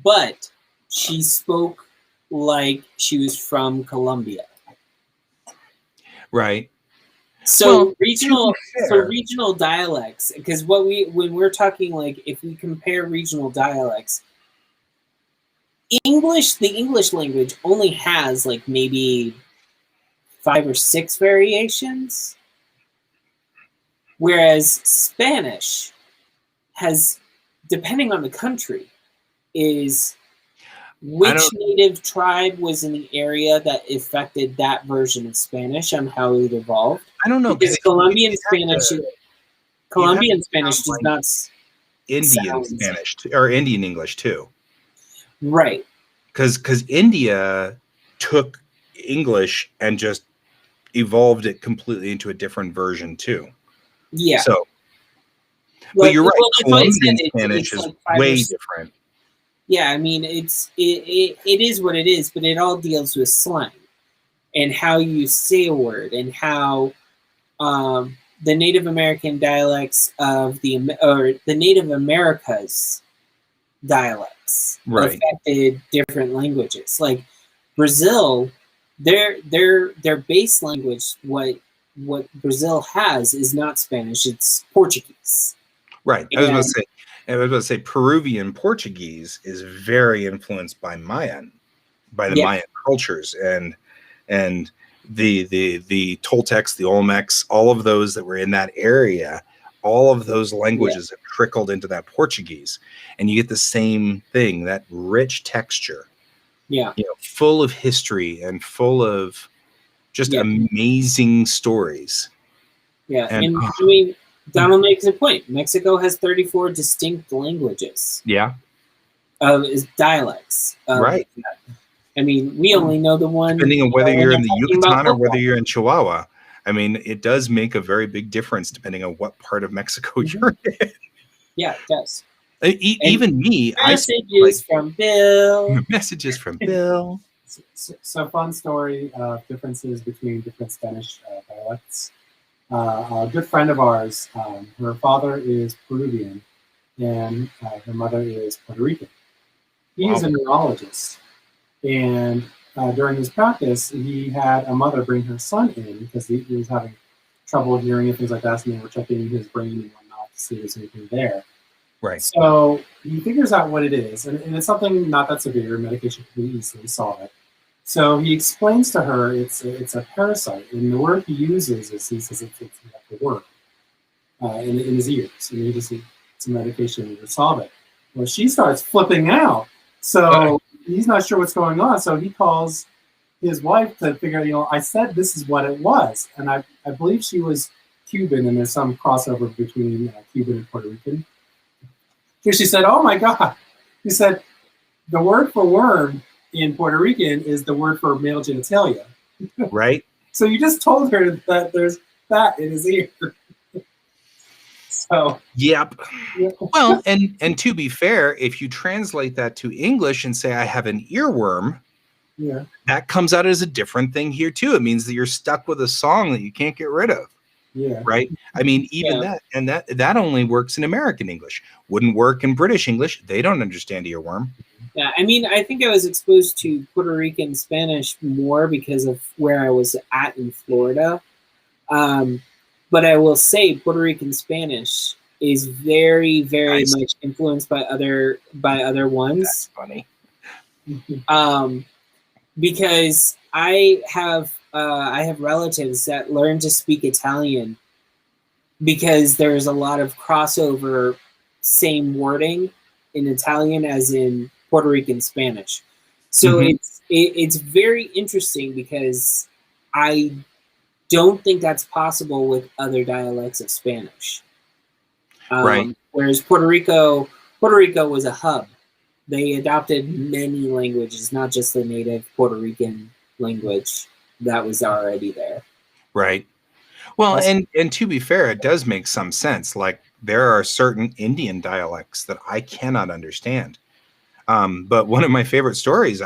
But she spoke like she was from Colombia. Right. So regional dialects, because when we're talking, like, if we compare regional dialects, the English language only has like maybe 5 or 6 variations, whereas Spanish has, depending on the country, is Which native tribe was in the area that affected that version of Spanish on how it evolved? I don't know. Because Colombian Spanish does not Indian sound- Spanish or Indian English too. Right. Because India took English and just evolved it completely into a different version too. Yeah. So, Well, but you're right. well, that's why I Colombian said Spanish it's is like 5 or way 6 different. Yeah, I mean, it is what it is, but it all deals with slang and how you say a word and how the Native American dialects of the Native Americas dialects Right. affected different languages. Like Brazil, their base language, what Brazil has is not Spanish; it's Portuguese. Right. I was about to say Peruvian Portuguese is very influenced by Mayan, by the Mayan cultures and the Toltecs, the Olmecs, all of those that were in that area, all of those languages have trickled into that Portuguese, and you get the same thing, that rich texture, full of history and full of just amazing stories. Yeah, and I mean, Donald makes a point. Mexico has 34 distinct languages. Yeah. Dialects. Right. I mean, we only know the one. Depending on whether you're in the Yucatan or whether you're in Chihuahua. I mean, it does make a very big difference depending on what part of Mexico you're in. Yeah, it does. Even me. Messages from Bill. Messages from Bill. So fun story of differences between different Spanish dialects. A good friend of ours, her father is Peruvian and her mother is Puerto Rican. He is a neurologist. And during his practice, he had a mother bring her son in because he was having trouble hearing and things like that. And they were checking his brain and whatnot to see if there's anything there. Right. So he figures out what it is. And it's something not that severe. Medication can easily solve it. So he explains to her it's a parasite. And the word he uses is, he says it's the word in his ears. And he just it's a medication to solve it. Well, she starts flipping out. So he's not sure what's going on, so he calls his wife to figure out, I said this is what it was. And I believe she was Cuban, and there's some crossover between Cuban and Puerto Rican. So she said, oh my God. He said, the word for worm in Puerto Rican is the word for male genitalia. Right. So you just told her that there's that in his ear. So yep. Well, and to be fair, if you translate that to English and say I have an earworm, that comes out as a different thing here too. It means that you're stuck with a song that you can't get rid of. Yeah. Right. I mean, even that only works in American English. Wouldn't work in British English. They don't understand earworm. Yeah, I mean, I think I was exposed to Puerto Rican Spanish more because of where I was at in Florida. But I will say Puerto Rican Spanish is very, very much influenced by other ones. That's funny. Because I have relatives that learn to speak Italian because there's a lot of crossover, same wording in Italian as in Puerto Rican Spanish. So it's very interesting because I don't think that's possible with other dialects of Spanish. Right. Whereas Puerto Rico was a hub. They adopted many languages, not just the native Puerto Rican language that was already there. Right. Well, and to be fair, it does make some sense. Like there are certain Indian dialects that I cannot understand. But one of my favorite stories,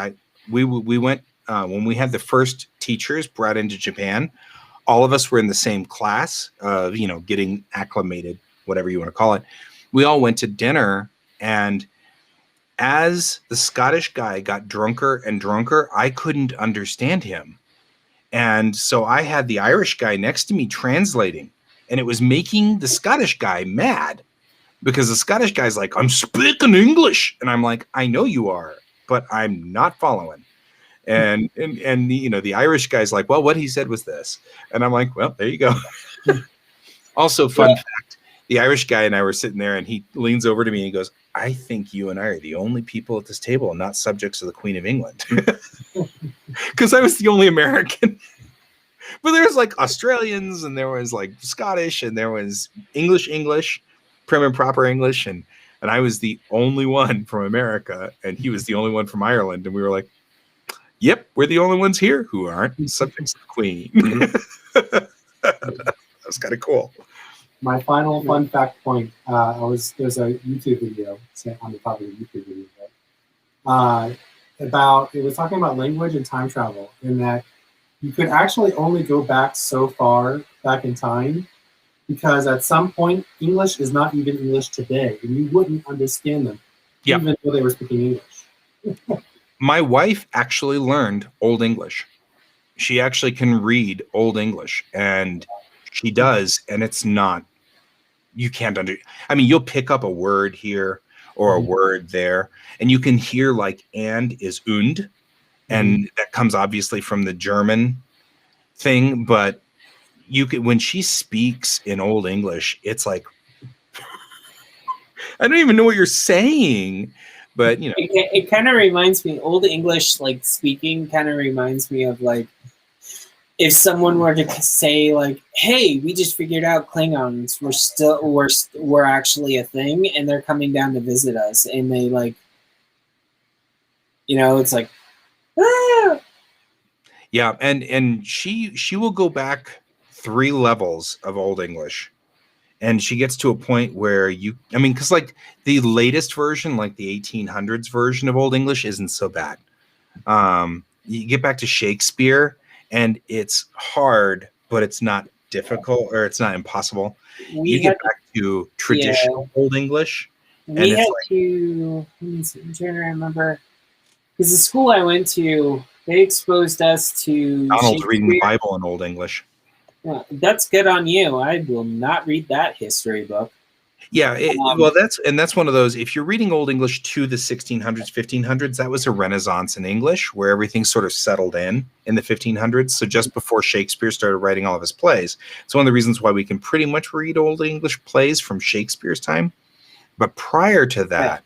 we went when we had the first teachers brought into Japan. All of us were in the same class of, getting acclimated, whatever you want to call it. We all went to dinner, and as the Scottish guy got drunker and drunker, I couldn't understand him. And so I had the Irish guy next to me translating, and it was making the Scottish guy mad because the Scottish guy's like, I'm speaking English. And I'm like, I know you are, but I'm not following. And the Irish guy's like, well, what he said was this. And I'm like, well, there you go. Also, fun fact, the Irish guy and I were sitting there, and he leans over to me and he goes, "I think you and I are the only people at this table not subjects of the Queen of England," because I was the only American. But there's like Australians, and there was like Scottish, and there was English, prim and proper English, and I was the only one from America, and he was the only one from Ireland, and we were like, "Yep, we're the only ones here who aren't subjects of the Queen." That was kind of cool. My final fun fact point, there's a YouTube video on the top of the YouTube video, it was talking about language and time travel, and that you could actually only go back so far back in time, because at some point English is not even English today, and you wouldn't understand them, even though they were speaking English. My wife actually learned Old English. She actually can read Old English, and she does, and it's not, you can't I mean, you'll pick up a word here or a word there, and you can hear like "and" is "und," and that comes obviously from the German thing, but you can, when she speaks in Old English, it's like, I don't even know what you're saying, but you know, it kind of reminds me, Old English, like speaking kind of reminds me of like, if someone were to say like, "Hey, we just figured out Klingons we're actually a thing, and they're coming down to visit us," and they like, it's like, ah! Yeah, and she will go back 3 levels of Old English, and she gets to a point where because like the latest version, like the 1800s version of Old English, isn't so bad. You get back to Shakespeare, and it's hard, but it's not difficult, or it's not impossible. You get back to traditional Old English. We had to. I'm trying to remember, because the school I went to, they exposed us to Donald's reading the Bible in Old English. Yeah, that's good on you. I will not read that history book. Yeah, well, that's one of those. If you're reading Old English to the 1600s, 1500s, that was a Renaissance in English where everything sort of settled in the 1500s. So just before Shakespeare started writing all of his plays. It's one of the reasons why we can pretty much read Old English plays from Shakespeare's time. But prior to that,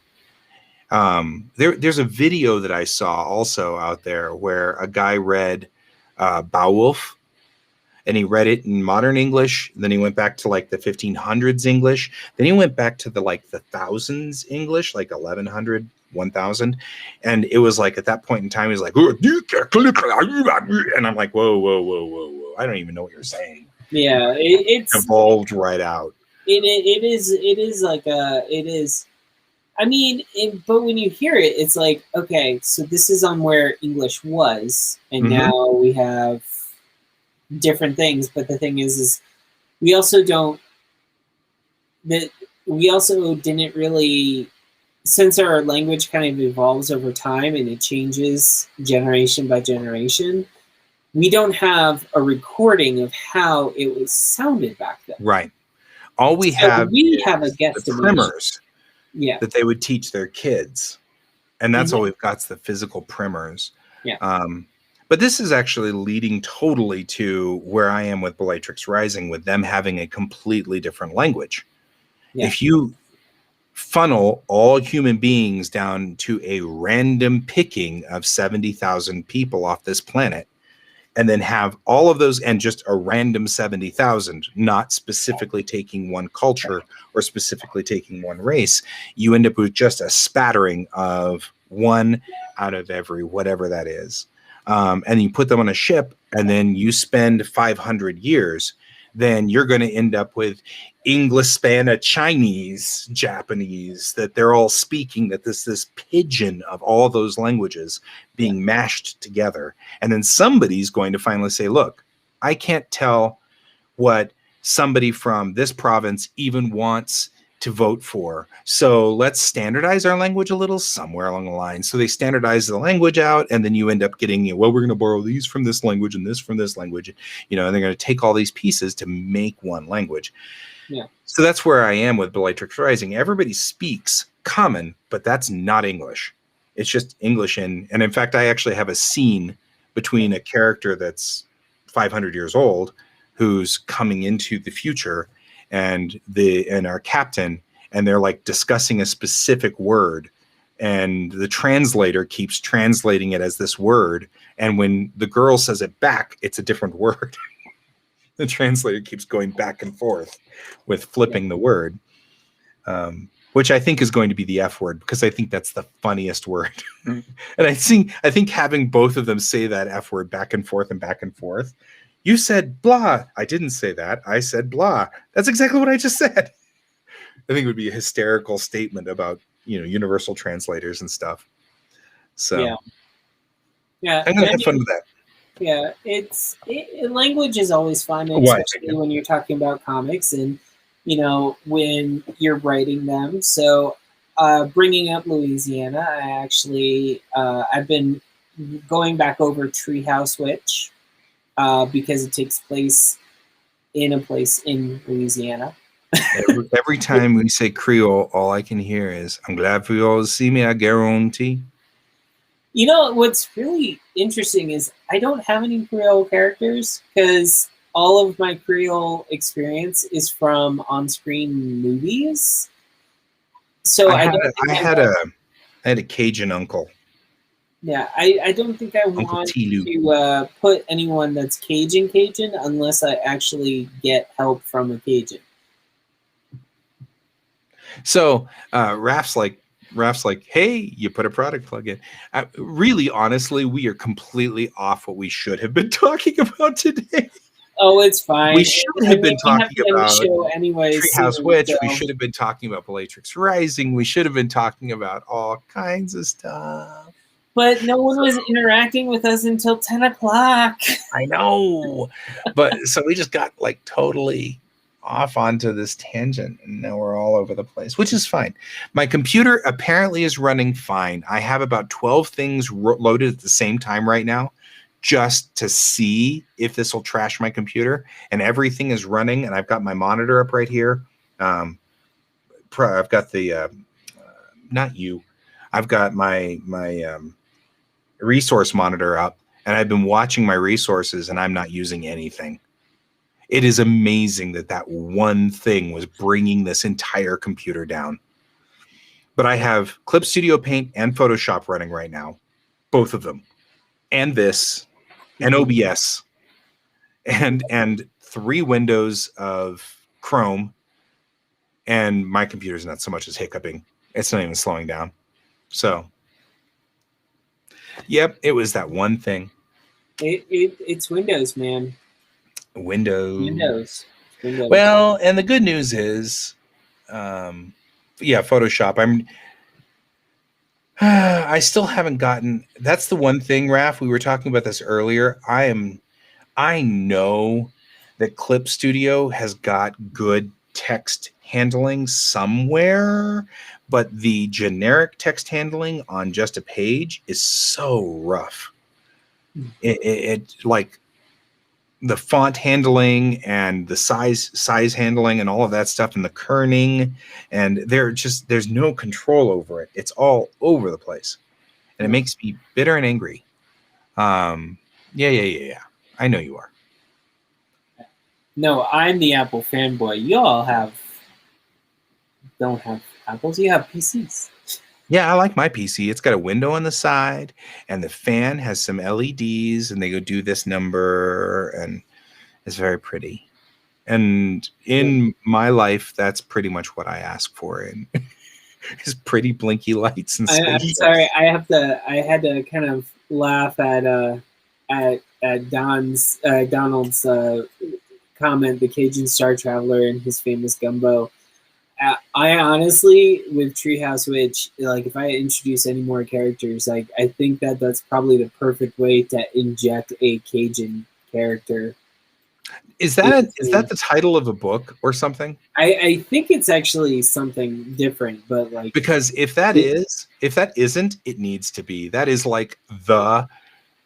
there's a video that I saw also out there where a guy read Beowulf. And he read it in modern English. Then he went back to like the 1500s English. Then he went back to the thousands English, like 1100, 1000. And it was like at that point in time, he's like, and I'm like, whoa. I don't even know what you're saying. Yeah, it's evolved right out. It is like I mean, but when you hear it, it's like, okay, so this is on where English was, and now we have different things. But the thing is we also didn't really, since our language kind of evolves over time and it changes generation by generation, we don't have a recording of how it was sounded back then. Right. All we have a guesstimation. The primers that they would teach their kids. And that's all we've got, is the physical primers. Yeah. But this is actually leading totally to where I am with Bellatrix Rising, with them having a completely different language. Yeah. If you funnel all human beings down to a random picking of 70,000 people off this planet, and then have all of those, and just a random 70,000, not specifically taking one culture or specifically taking one race, you end up with just a spattering of one out of every whatever that is. And you put them on a ship, and then you spend 500 years, then you're going to end up with English, Spanish, Chinese, Japanese, that they're all speaking, that this pigeon of all those languages being mashed together. And then somebody's going to finally say, look, I can't tell what somebody from this province even wants to vote for. So let's standardize our language a little somewhere along the line. So they standardize the language out, and then you end up getting, well, we're going to borrow these from this language and this from this language, and they're going to take all these pieces to make one language. Yeah. So that's where I am with Bellatrix Rising. Everybody speaks Common, but that's not English. It's just English. And in fact, I actually have a scene between a character that's 500 years old who's coming into the future, and our captain, and they're like discussing a specific word, and the translator keeps translating it as this word, and when the girl says it back, it's a different word. The translator keeps going back and forth with flipping the word, which I think is going to be the F word, because I think that's the funniest word. And I think having both of them say that F word back and forth and back and forth. You said blah. I didn't say that. I said blah. That's exactly what I just said. I think it would be a hysterical statement about, universal translators and stuff. So yeah, I'm gonna have fun with that. Yeah, language is always fun, especially when you're talking about comics and when you're writing them. So, bringing up Louisiana, I've been going back over Treehouse Witch because it takes place in Louisiana. Every time we say Creole, all I can hear is, "I'm glad for you all to see me. I guarantee." What's really interesting is I don't have any Creole characters because all of my Creole experience is from on-screen movies. So I had a Cajun uncle. Yeah, I don't think I want to put anyone that's Cajun unless I actually get help from a Cajun. So Raph's like, hey, you put a product plug in. Really, honestly, we are completely off what we should have been talking about today. Oh, it's fine. We should have been talking about Treehouse Witch. We should have been talking about Bellatrix Rising. We should have been talking about all kinds of stuff. But no one was interacting with us until 10 o'clock. I know. But so we just got like totally off onto this tangent, and now we're all over the place, which is fine. My computer apparently is running fine. I have about 12 things loaded at the same time right now, just to see if this will trash my computer, and everything is running, and I've got my monitor up right here. I've got the not you. I've got my resource monitor up, and I've been watching my resources, and I'm not using anything. It is amazing that one thing was bringing this entire computer down. But I have Clip Studio Paint and Photoshop running right now, both of them, and this, and OBS, and 3 windows of Chrome, and my computer's not so much as hiccuping. It's not even slowing down. So, yep, it was that one thing. It's Windows, man. Windows. Well, and the good news is, Photoshop. I still haven't gotten. That's the one thing, Raph. We were talking about this earlier. I know that Clip Studio has got good text handling somewhere, but the generic text handling on just a page is so rough. It like the font handling and the size handling and all of that stuff, and the kerning, and there's no control over it. It's all over the place, and it makes me bitter and angry. Yeah. I know you are. No, I'm the Apple fanboy. Y'all don't have Apples. You have PCs. Yeah, I like my PC. It's got a window on the side, and the fan has some LEDs, and they go do this number, and it's very pretty. And in my life, that's pretty much what I ask for, and is pretty blinky lights and stuff. I'm sorry, I had to kind of laugh at Donald's comment, the Cajun Star Traveler and his famous gumbo. I honestly, with Treehouse Witch, like if I introduce any more characters, like I think that's probably the perfect way to inject a Cajun character. Is that the title of a book or something? I think it's actually something different, but like because if that isn't, it needs to be. That is like the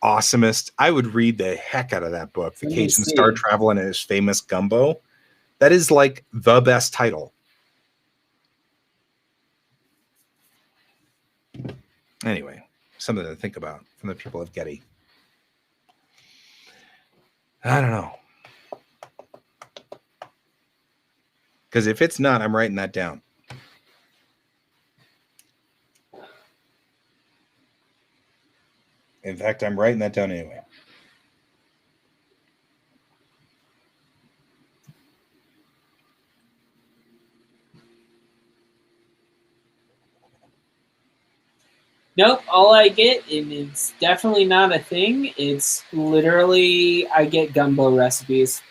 awesomest. I would read the heck out of that book, The Cajun Star Traveler and His Famous Gumbo. That is like the best title. Anyway, something to think about from the people of Getty. I don't know. Because if it's not, I'm writing that down. In fact, I'm writing that down anyway. Nope, all I get, and it's definitely not a thing. It's literally I get gumbo recipes.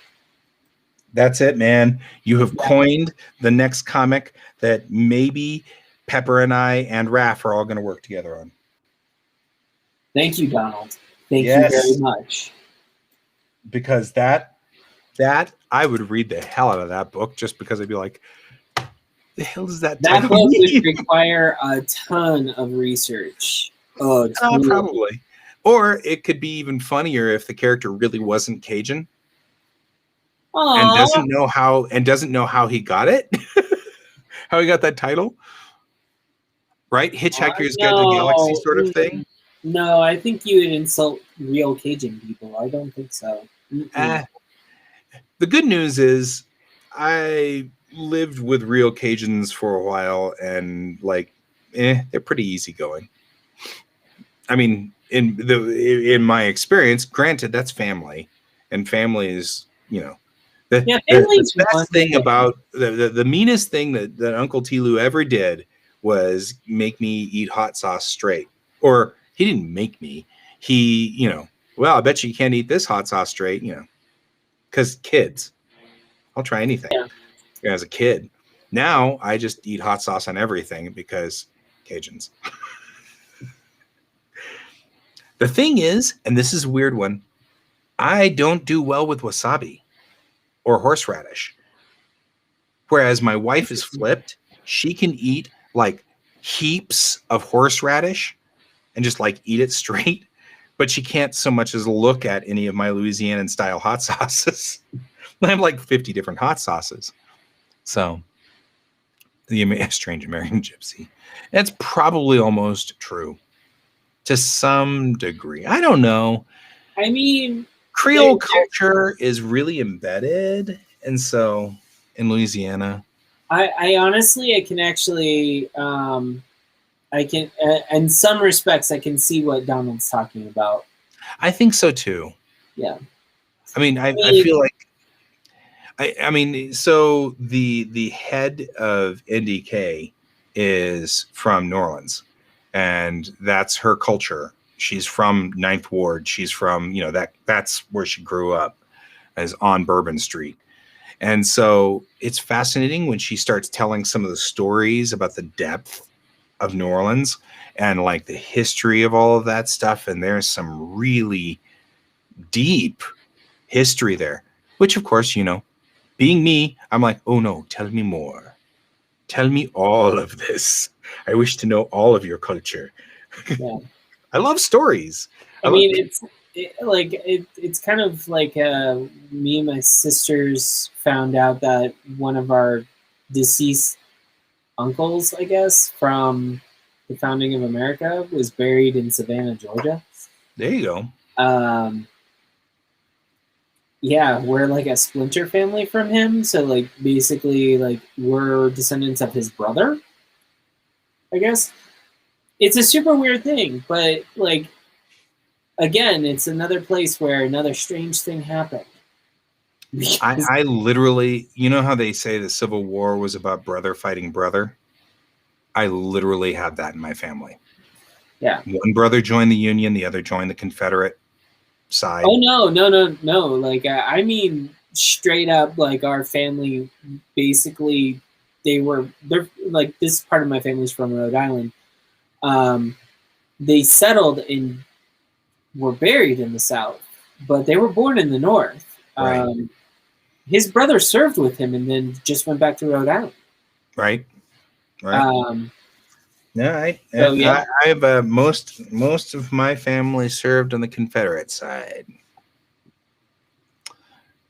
That's it, man. You have coined the next comic that maybe Pepper and I and Raph are all going to work together on. Thank you, Donald. Thank Yes. you very much. Because that I would read the hell out of that book just because I'd be like, the hell does that That title book mean? would require a ton of research. Oh, totally. Probably. Or it could be even funnier if the character really wasn't Cajun and doesn't know how he got it, how he got that title, right? Hitchhiker's Guide to the Galaxy sort of thing. No, I think you would insult real Cajun people. I don't think so. The good news is I lived with real Cajuns for a while, and like, they're pretty easygoing. I mean, in my experience, granted, that's family, and family is, the best thing about the meanest thing that Uncle Tilu ever did was make me eat hot sauce straight. Or he didn't make me. He, well, I bet you can't eat this hot sauce straight, because kids. I'll try anything. Yeah. As a kid. Now I just eat hot sauce on everything because Cajuns. The thing is, and this is a weird one, I don't do well with wasabi or horseradish. Whereas my wife is flipped. She can eat like heaps of horseradish and just like eat it straight, but she can't so much as look at any of my Louisianan style hot sauces. I have like 50 different hot sauces. So the strange American gypsy. That's probably almost true to some degree. I don't know. I mean, Creole culture is really embedded. And so in Louisiana, I honestly, I can actually, I can, in some respects, I can see what Donald's talking about. I think so too. Yeah. I mean, I feel like, I mean, so the head of NDK is from New Orleans, and that's her culture. She's from Ninth Ward. She's from, that's where she grew up, is on Bourbon Street. And so it's fascinating when she starts telling some of the stories about the depth of New Orleans and like the history of all of that stuff. And there's some really deep history there, which of course, being me, I'm like, oh no, tell me more. Tell me all of this. I wish to know all of your culture. Yeah. I love stories. I mean, it's kind of like me and my sisters found out that one of our deceased uncles, I guess, from the founding of America was buried in Savannah, Georgia. There you go. Yeah, we're like a splinter family from him. So like basically like we're descendants of his brother, I guess. It's a super weird thing, but like, again, it's another place where another strange thing happened. I literally, how they say the Civil War was about brother fighting brother? I literally have that in my family. Yeah. One brother joined the Union, the other joined the Confederate side. Oh, no. Like, I mean, straight up, like, our family, basically, they're like, this part of my family's from Rhode Island. They settled and were buried in the South, but they were born in the North. Right. His brother served with him and then just went back to Rhode Island. Right. No, I have most of my family served on the Confederate side.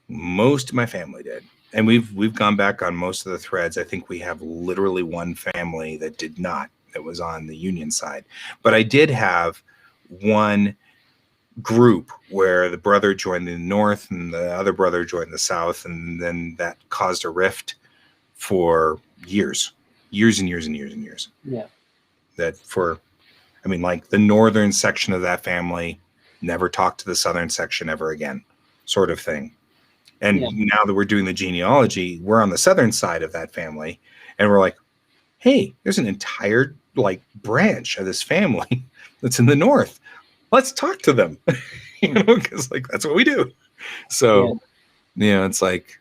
Most of my family did, and we've gone back on most of the threads. I think we have literally one family that did not, that was on the Union side, but I did have one group where the brother joined the North and the other brother joined the South, and then that caused a rift for years and years and years and years. Yeah. That for, I mean, like the northern section of that family never talked to the southern section ever again, sort of thing. And Yeah. now that we're doing the genealogy, we're on the southern side of that family, and we're like, hey, there's an entire like branch of this family that's in the north. Let's talk to them, you know, because like that's what we do. So, you know, it's like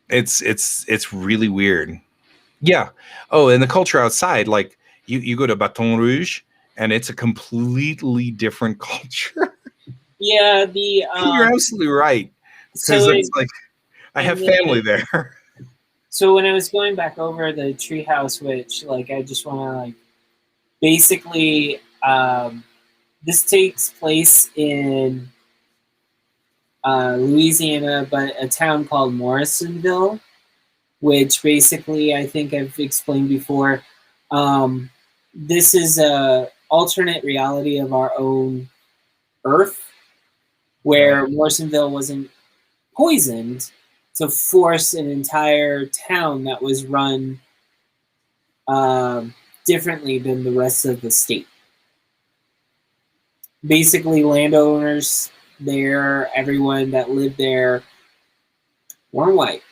it's really weird. Yeah. Oh, and the culture outside, like you go to Baton Rouge, and it's a completely different culture. Yeah, You're absolutely right. so Because it- it's like I have and family there. So when I was going back over the Treehouse Witch, like I just want to like basically this takes place in Louisiana, but a town called Morrisonville, which basically I think I've explained before. This is a alternate reality of our own Earth, where Morrisonville wasn't poisoned to force an entire town that was run differently than the rest of the state. Basically, landowners there, everyone that lived there, weren't white.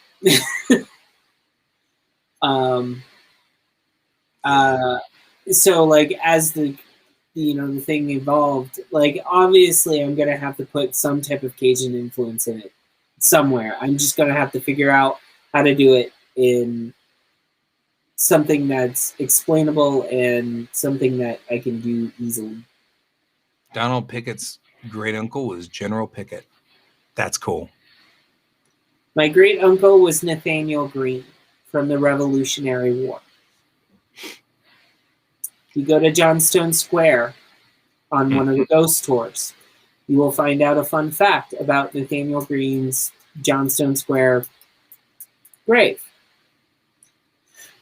So, like, as the thing evolved, like, obviously, I'm gonna have to put some type of Cajun influence in it somewhere. I'm just gonna have to figure out how to do it in something that's explainable and something that I can do easily. Donald Pickett's great uncle was General Pickett. That's cool. My great uncle was Nathaniel Greene from the Revolutionary War. You go to Johnstone Square on one of the ghost tours, you will find out a fun fact about Nathaniel Greene's Johnstone Square grave.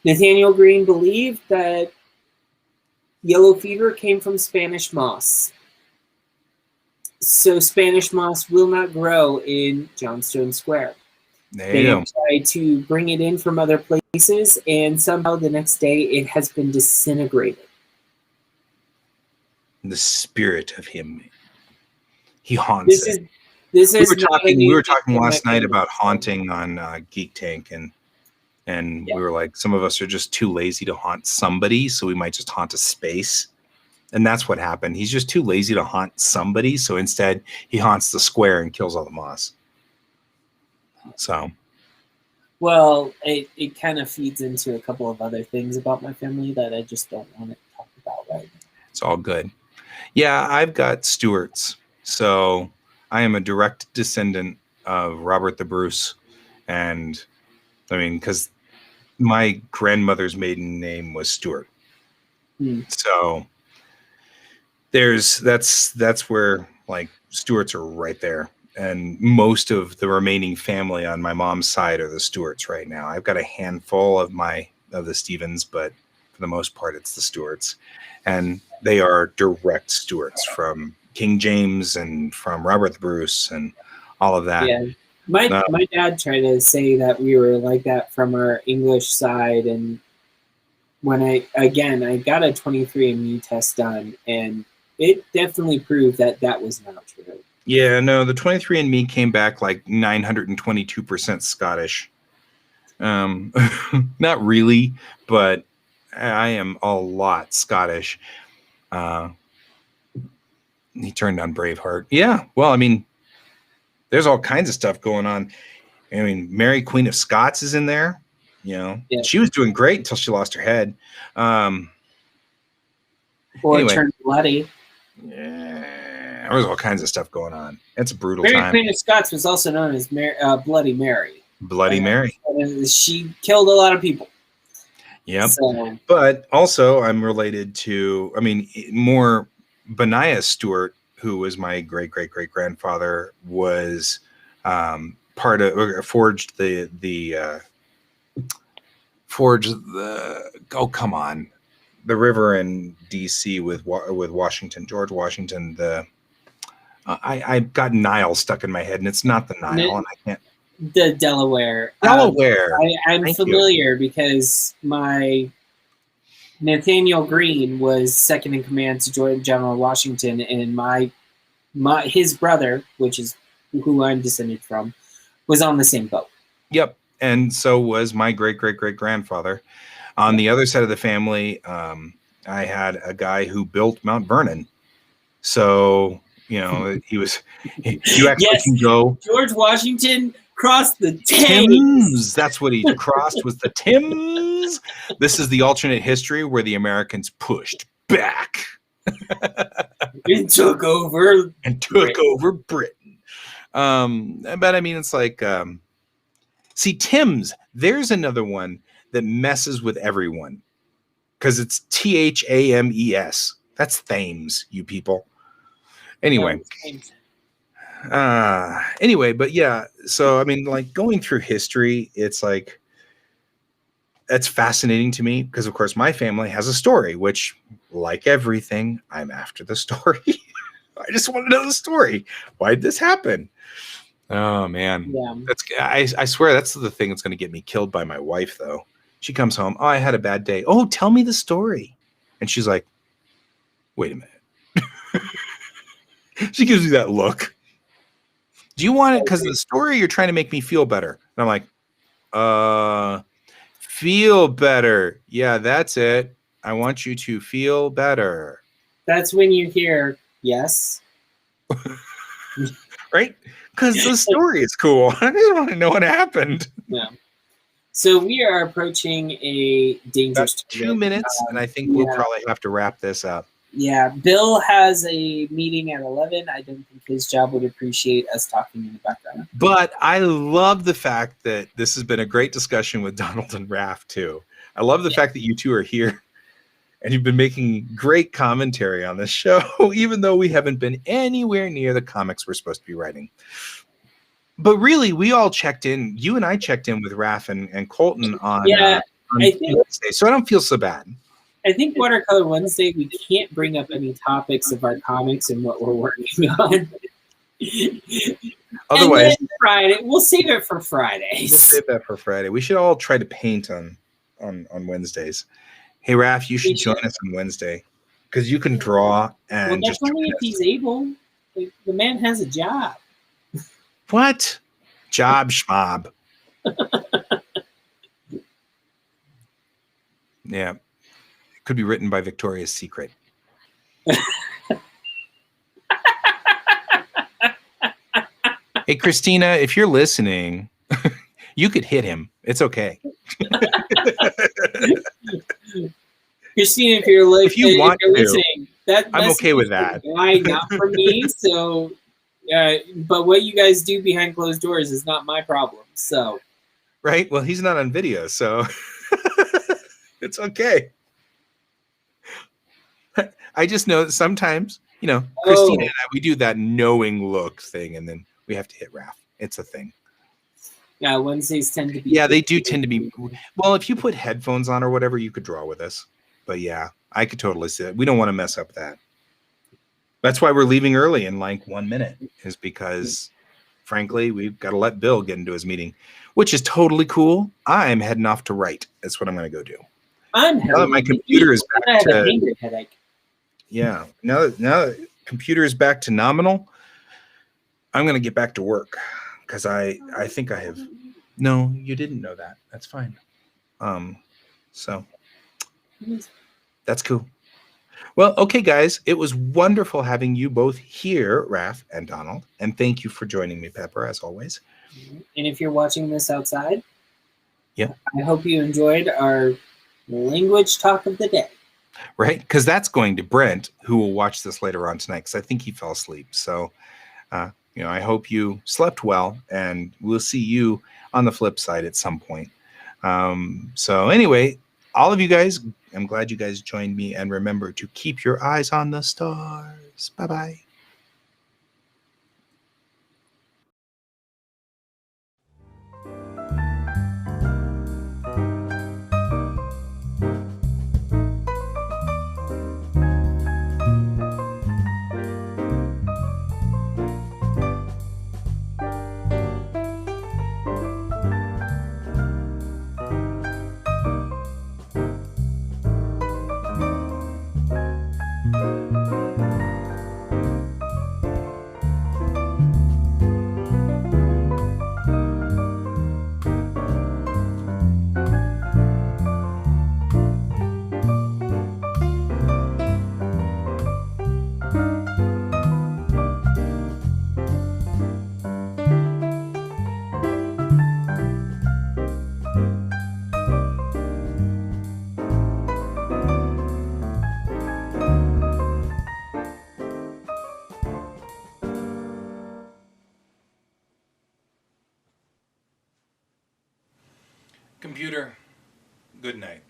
Nathaniel Greene believed that yellow fever came from Spanish moss. So Spanish moss will not grow in Johnstone Square. There They you go. tried to bring it in from other places, and somehow the next day it has been disintegrated. The spirit of him. He haunts This it. is We were not a talking. new We were thing talking in last my night family. about haunting on Geek Tank, and Yeah. we were like, some of us are just too lazy to haunt somebody, so we might just haunt a space. And that's what happened. He's just too lazy to haunt somebody, so instead he haunts the square and kills all the moss. So Well, it kind of feeds into a couple of other things about my family that I just don't want to talk about right now. it's all good. Yeah, I've got Stewarts. So I am a direct descendant of Robert the Bruce. And I mean, because my grandmother's maiden name was Stewart. So that's where like Stewarts are right there. And most of the remaining family on my mom's side are the Stewarts right now. I've got a handful of the Stevens, but for the most part, it's the Stewarts. And they are direct Stewarts from King James and from Robert the Bruce and all of that. Yeah. My dad tried to say that we were like that from our English side, and when I got a 23andMe test done, and it definitely proved that was not true. Yeah, no, the 23andMe came back like 922% Scottish. Not really, but I am a lot Scottish. He turned on Braveheart. Yeah, well, I mean, there's all kinds of stuff going on. I mean, Mary Queen of Scots is in there. You know, Yeah. She was doing great until she lost her head. Or Anyway. turned bloody. Yeah, there was all kinds of stuff going on. It's a brutal Mary time. Queen of Scots was also known as Bloody Mary. Bloody Mary. She killed a lot of people. Yep. So, But also, I'm related to, I mean, more Benaiah Stewart, who was my great great great grandfather, was part of, or forged the oh come on, the river in D.C. with Washington, George Washington. I've got Nile stuck in my head, and it's not the Nile, and I can't. The Delaware. Delaware. I'm Thank you. familiar because my Nathaniel Greene was second in command to General Washington, and his brother, which is who I'm descended from, was on the same boat. Yep. And so was my great great great grandfather. On the other side of the family, I had a guy who built Mount Vernon. So, you actually Yes. can go. George Washington crossed the Thames. Thames. That's what he crossed, was the Thames. This is the alternate history where the Americans pushed back and took over Britain. But I mean, it's like, see, Thames, there's another one that messes with everyone because it's Thames. That's Thames, you people. Anyway. But yeah, so I mean, like, going through history, it's like, that's fascinating to me because, of course, my family has a story, which, like everything, I'm after the story. I just want to know the story. Why did this happen? Oh man, yeah. I swear that's the thing that's going to get me killed by my wife, though. She comes home, oh, I had a bad day. Oh, tell me the story. And she's like, wait a minute. She gives me that look. Do you want it because of the story? You're trying to make me feel better. And I'm like, feel better. Yeah, that's it. I want you to feel better. That's when you hear yes. Right? Because the story is cool. I just want to know what happened. Yeah. So we are approaching a dangerous 2 minutes, and I think we'll probably have to wrap this up. Yeah, Bill has a meeting at 11. I don't think his job would appreciate us talking in the background. But I love the fact that this has been a great discussion with Donald and Raph, too. I love the fact that you two are here, and you've been making great commentary on this show, even though we haven't been anywhere near the comics we're supposed to be writing. But really, we all checked in. You and I checked in with Raph and Colton on Wednesday, so I don't feel so bad. I think Watercolor Wednesday, we can't bring up any topics of our comics and what we're working on. Otherwise, Friday, we'll save it for Fridays. We'll save that for Friday. We should all try to paint on Wednesdays. Hey, Raph, you should join us on Wednesday because you can draw and well, that's only if he's able. The man has a job. What? Job schmob. Yeah. It could be written by Victoria's Secret. Hey, Christina, if you're listening, you could hit him. It's okay. Christina, if you're listening, I'm okay with that. Why not for me? So, but what you guys do behind closed doors is not my problem. So, right? Well, he's not on video, so it's okay. I just know that sometimes, Christina and I, we do that knowing look thing, and then we have to hit Raph. It's a thing. Yeah, Wednesdays tend to be. Yeah, they do tend to be. Well, if you put headphones on or whatever, you could draw with us. But yeah, I could totally see it. We don't want to mess up that. That's why we're leaving early in like 1 minute, is because, frankly, we've got to let Bill get into his meeting, which is totally cool. I'm heading off to write. That's what I'm going to go do. I'm now that my computer is back to headache. Yeah, now that computer is back to nominal, I'm going to get back to work because I think I have. No, you didn't know that. That's fine. So that's cool. Well, okay, guys, it was wonderful having you both here, Raph and Donald, and thank you for joining me, Pepper, as always. And if you're watching this outside, yeah, I hope you enjoyed our language talk of the day. Right, because that's going to Brent, who will watch this later on tonight, because I think he fell asleep. So, I hope you slept well, and we'll see you on the flip side at some point. So anyway, all of you guys, I'm glad you guys joined me, and remember to keep your eyes on the stars. Bye-bye. Computer, good night.